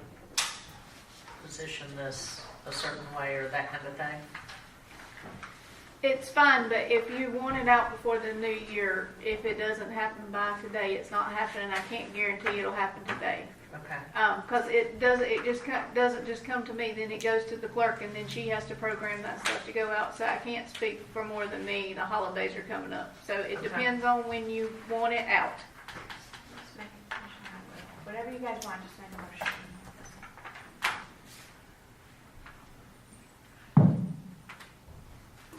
position this a certain way or that kind of thing? It's fine, but if you want it out before the new year, if it doesn't happen by today, it's not happening. I can't guarantee it'll happen today. Okay. Because doesn't just come to me, then it goes to the clerk, and then she has to program that stuff to go out. So I can't speak for more than me. The holidays are coming up, so it Okay. depends on when you want it out. Just make a motion. Whatever you guys want, just make a motion.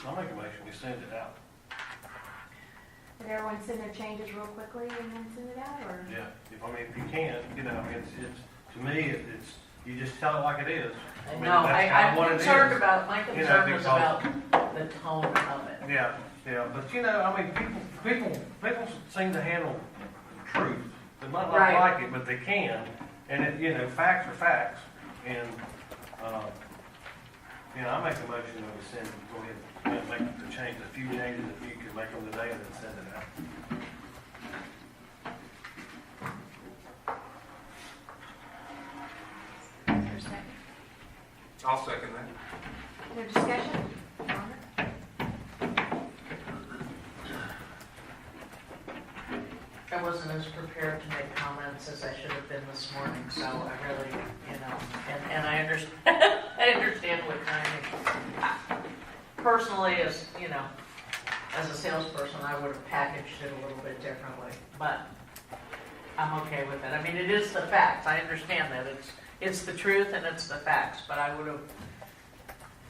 I'll make a motion, we send it out. Did everyone send their changes real quickly and then send it out, or? Yeah, if you can, you know, I mean, it's, to me, it's, you just tell it like it is. I mean, No, that's kinda I'm what it concerned is. about, my You know, concern was because- about the tone of it. Yeah, but you know, I mean, people seem to handle truth. They might not Right. like it, but they can, and it, you know, facts are facts, and, you know, I make a motion that we send, go ahead, make the change, a few changes, if you could make them today, and then send it out. Is there a second? I'll second that. No discussion? I wasn't as prepared to make comments as I should have been this morning, so I really, you know, and I understand, I understand what timing. Personally, as, you know, as a salesperson, I would have packaged it a little bit differently, but I'm okay with it. I mean, it is the facts, I understand that, it's the truth and it's the facts, but I would have,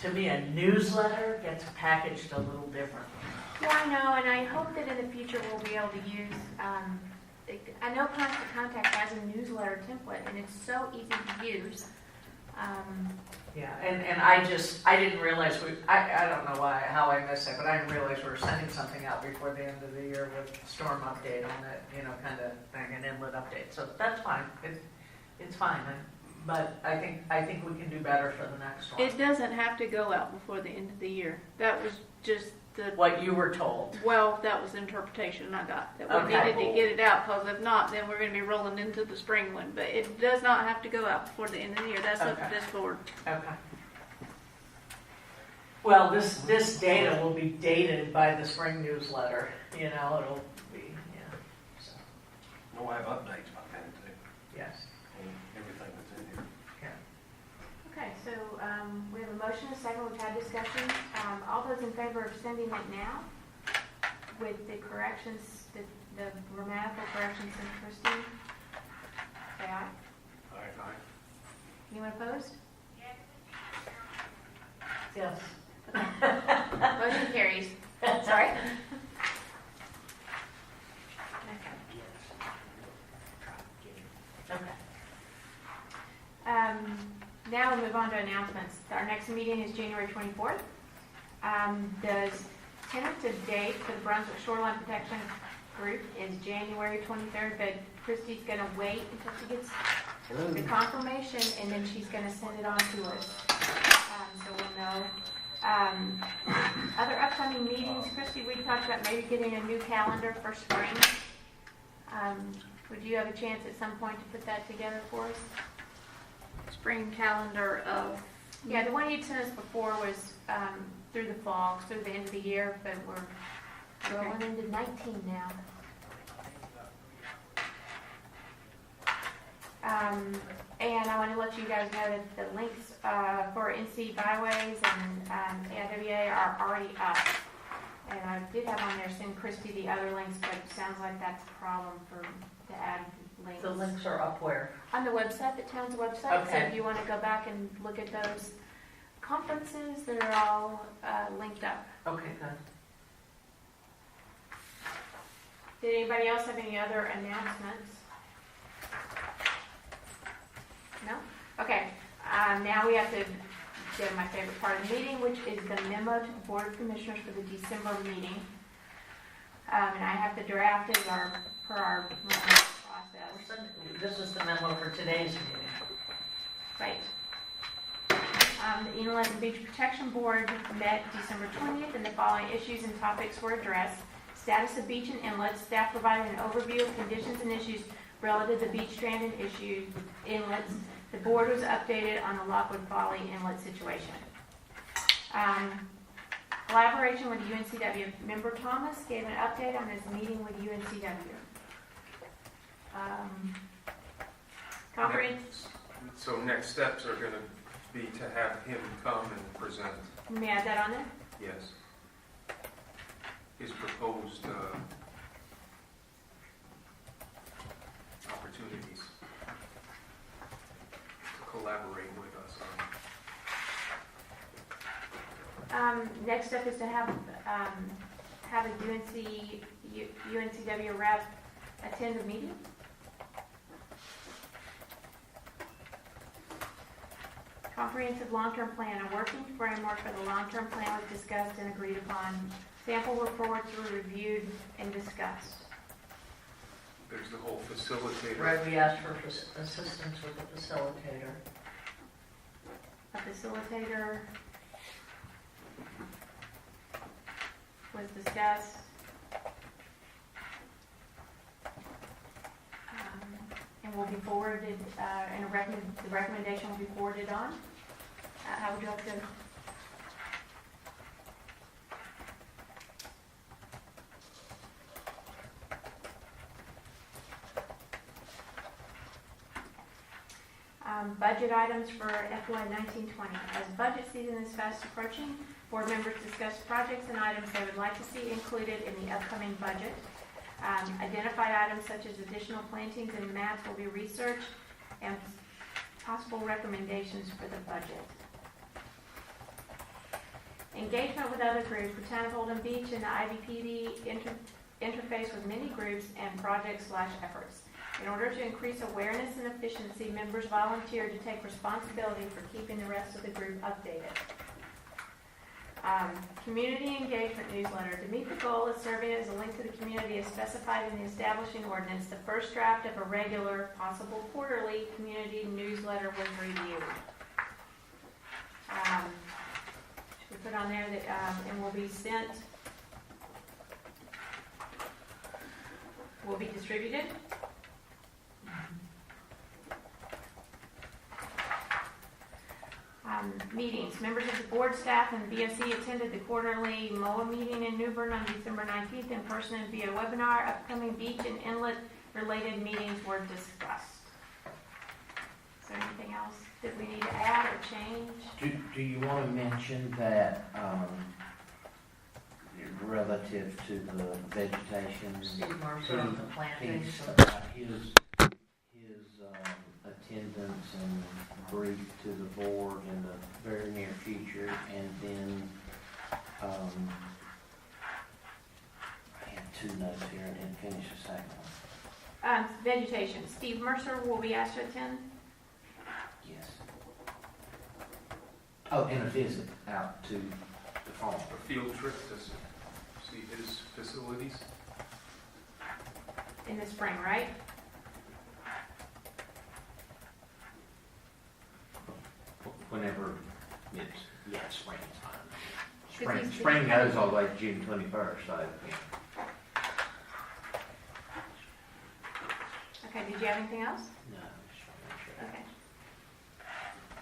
to me, a newsletter gets packaged a little differently. Yeah, I know, and I hope that in the future we'll be able to use, I know Constant Contact has a newsletter template, and it's so easy to use. Yeah, and I didn't realize I don't know how I missed it, but I didn't realize we were sending something out before the end of the year with storm update on it, kind of thing, an inlet update. So that's fine. It's fine. But I think we can do better for the next one. It doesn't have to go out before the end of the year. That was just What you were told. well, that was the interpretation I got. That we Okay. needed to get it out, because if not, then we're going to be rolling into the spring one. But it does not have to go out before the end of the year. That's up to Okay. this board. Okay. Well, this data will be dated by the spring newsletter, it'll be, so, We'll have updates by then too, yes, on everything that's in here. yeah. Okay, so we have a motion, a second, we've had discussion. All those in favor of sending it now with the corrections, the grammatical corrections from Christine? Say aye. All right. Anyone opposed? Yes. Motion carries. Sorry. Okay. Now we'll move on to announcements. Our next meeting is January 24th. The tentative date for the Brunswick Shoreline Protection Group is January 23rd, but Christy's going to wait until she gets the confirmation, and then she's going to send it on to us. So we'll know. Other upcoming meetings, Christy, we talked about maybe getting a new calendar for spring. Would you have a chance at some point to put that together for us? Spring calendar of Yeah, the one you'd sent us before was through the fall, through the end of the year, but we're going into 19 now. And I want to let you guys know that the links for NC Byways and AIWA are already up. And I did have on there send Christy the other links, but it sounds like that's a problem to add links. The links are up where? On the website, the town's website. So Okay. if you want to go back and look at those conferences, they're all linked up. Okay, good. Did anybody else have any other announcements? No? Okay. Now we have to go to my favorite part of the meeting, which is the memo to the Board of Commissioners for the December meeting. And I have to draft it per our process. This is the memo for today's meeting. Right. The Inlet and Beach Protection Board met December 20th, and the following issues and topics were addressed. Status of beach and inlets. Staff provided an overview of conditions and issues relative to beach strand and inlets. The board was updated on the Lockwood Folly inlet situation. Collaboration with UNCW. Member Thomas gave an update on his meeting with UNCW. Conference. So next steps are going to be to have him come and present, May I add that on there? yes, his proposed opportunities to collaborate with us on. Next step is to have a UNCW rep attend the meeting. Comprehensive long-term plan. A working framework for the long-term plan was discussed and agreed upon. Sample reports were reviewed and discussed. There's the whole facilitator. Right, we asked for assistance with the facilitator. A facilitator was discussed. And will be forwarded, and the recommendation will be forwarded on. How would you like to? Budget items for FY 19-20. As budget season is fast approaching, board members discuss projects and items they would like to see included in the upcoming budget. Identified items such as additional plantings and mats will be researched, and possible recommendations for the budget. Engagement with other groups. The Town of Holden Beach and the IBPD interface with many groups and projects/efforts. In order to increase awareness and efficiency, members volunteered to take responsibility for keeping the rest of the group updated. Community engagement newsletter. To meet the goal of serving as a link to the community as specified in the establishing ordinance, the first draft of a regular, possible quarterly community newsletter was reviewed. Should we put on there that, and will be sent, will be distributed? Meetings. Members of the board, staff, and BOC attended the quarterly MOA meeting in New Bern on December 19th in person and via webinar. Upcoming beach and inlet related meetings were discussed. Is there anything else that we need to add or change? Do you want to mention that, relative to the vegetation? Steve Mercer on the piece plantation. about his attendance and brief to the board in the very near future, and then, I had two notes here, I didn't finish the second one. Vegetation. Steve Mercer will be asked to attend. Yes. Oh, and a visit out to the farm. A field trip to see his facilities. In the spring, right? Whenever it's, springtime. Because he's- Spring goes all the way to June 21st, so, yeah. Okay, did you have anything else? No, just want to make sure. Okay.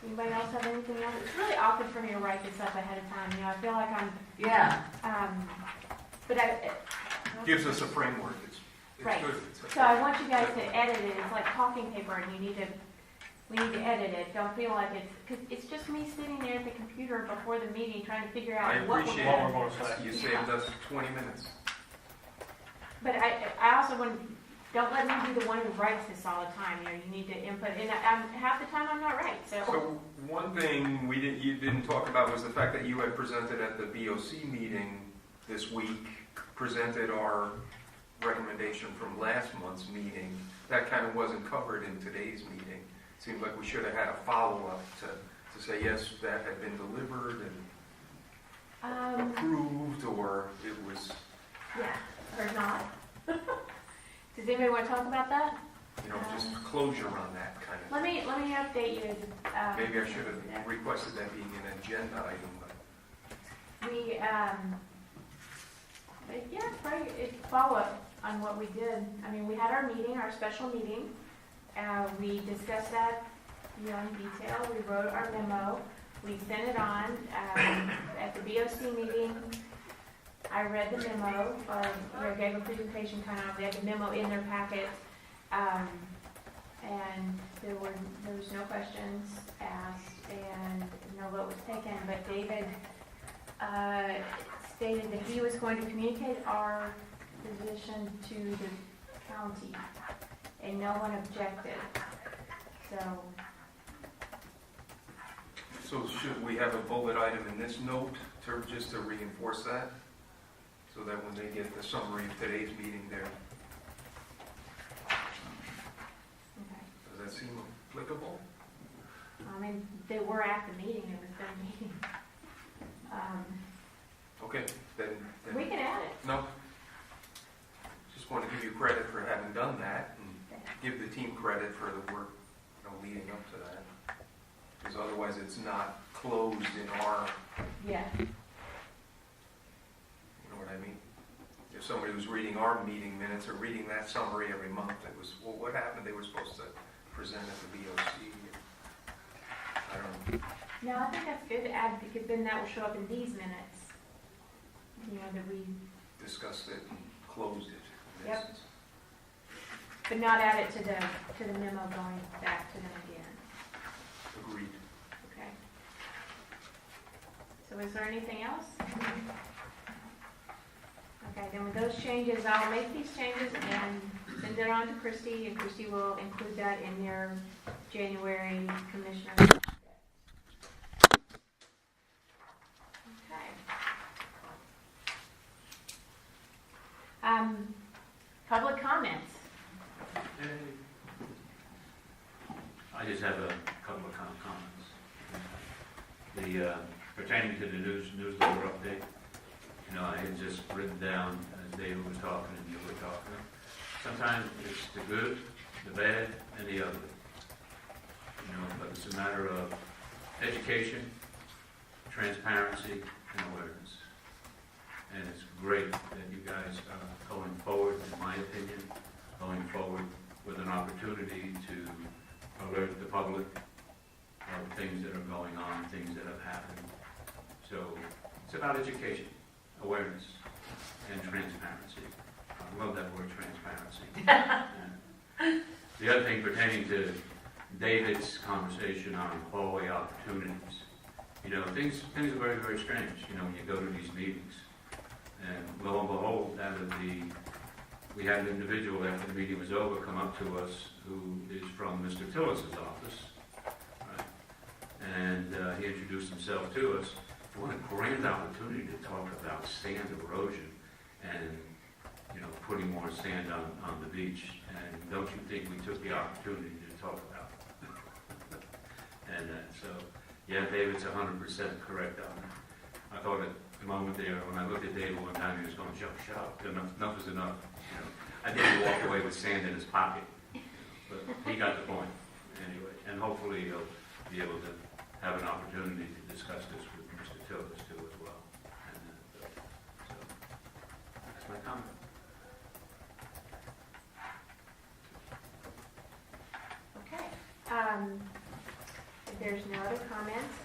Anybody else have anything else? It's really awkward for me to write this up ahead of time, I feel like I'm, Yeah, but Gives us a framework. It's Right. good. It's so I want you guys to edit it, it's like talking paper, and we need to edit it, don't feel like because it's just me sitting there at the computer before the meeting trying to figure I out what we're appreciate going What we're gonna say. You saved us 20 minutes. But I also don't let me be the one who writes this all the time, you need to input, and half the time I'm not right, So one thing you didn't talk about was the fact that you had presented at the BOC meeting this week, presented our recommendation from last month's meeting. That kind of wasn't covered in today's meeting. Seems like we should have had a follow-up to say, yes, that had been delivered and approved, or it was, yeah, or not. Does anybody want to talk about that? just closure on that kind of. Let me update you. Maybe I should have requested that being an agenda item, but. We, it's follow-up on what we did. I mean, we had our meeting, our special meeting. We discussed that, in detail. We wrote our memo. We sent it on. At the BOC meeting, I read the memo, or gave a presentation kind of. They had the memo in their packet. And there was no questions asked and no vote was taken, but David stated that he was going to communicate our position to the county, and no one objected. So should we have a bullet item in this note just to reinforce that? So that when they get the summary of today's meeting there, Okay. does that seem applicable? I mean, they were at the meeting, it was their meeting. Okay, then. We can add it. No. Just want to give you credit for having done that, and give the team credit for the work, leading up to that. Because otherwise it's not closed in our, Yeah. you know what I mean? If somebody was reading our meeting minutes or reading that summary every month, it was, well, what happened? They were supposed to present at the BOC. I don't know. No, I think that's good to add, because then that will show up in these minutes. That we, Discussed it and closed it. in Yep. essence. but not add it to the memo going back to them again. Agreed. Okay. So is there anything else? Okay, then with those changes, I'll make these changes and send it on to Christy, and Christy will include that in your January commissioner. Okay. Public comments. I just have a couple of comments. The, pertaining to the newsletter update, you know, I had just written down as David was talking and you were talking. Sometimes it's the good, the bad, and the ugly. You know, but it's a matter of education, transparency, and awareness. And it's great that you guys are going forward, in my opinion, going forward with an opportunity to alert the public of things that are going on, things that have happened. So it's about education, awareness, and transparency. I love that word, transparency. The other thing pertaining to David's conversation on hallway opportunities. You know, things are very, very strange, you know, when you go to these meetings. And lo and behold, we had an individual after the meeting was over come up to us who is from Mr. Tillis's office. Right? And he introduced himself to us. What a grand opportunity to talk about sand erosion and, you know, putting more sand on the beach. And don't you think we took the opportunity to talk about it? And so, yeah, David's 100% correct on that. I thought at the moment there, when I looked at David one time, he was going, shut up, enough is enough. You know, I didn't walk away with sand in his pocket, but he got the point anyway. And hopefully he'll be able to have an opportunity to discuss this with Mr. Tillis too as well. And, so that's my comment. Okay. If there's no other comments,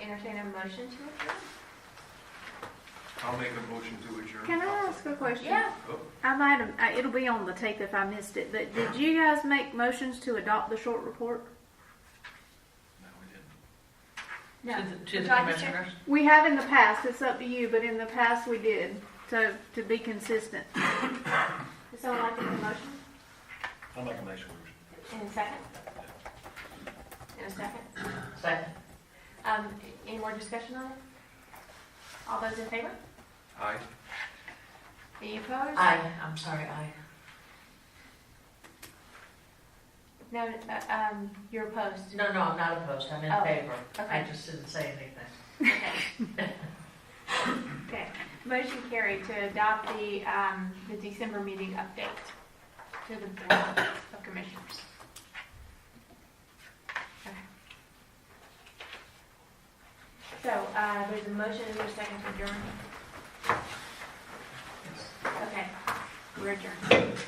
entertain a motion to adjourn. I'll make a motion to adjourn. Can I ask a question? Yeah. I might have, it'll be on the tape if I missed it, but did you guys make motions to adopt the short report? No. To the Would you like to commissioners? We have in the past, it's up to you, but in the past we did, to be consistent. Would someone like to make a motion? I'll make a motion. In a second? In a second? Second. Any more discussion on it? All those in favor? Aye. Any opposed? Aye, I'm sorry, aye. No, you're opposed. No, I'm not opposed, I'm in Oh, favor. okay. I just didn't say anything. Okay. Okay. Motion carried to adopt the December meeting update to the Board of Commissioners. Okay. So, there's a motion, is there a second to adjourn? Okay, we're adjourned.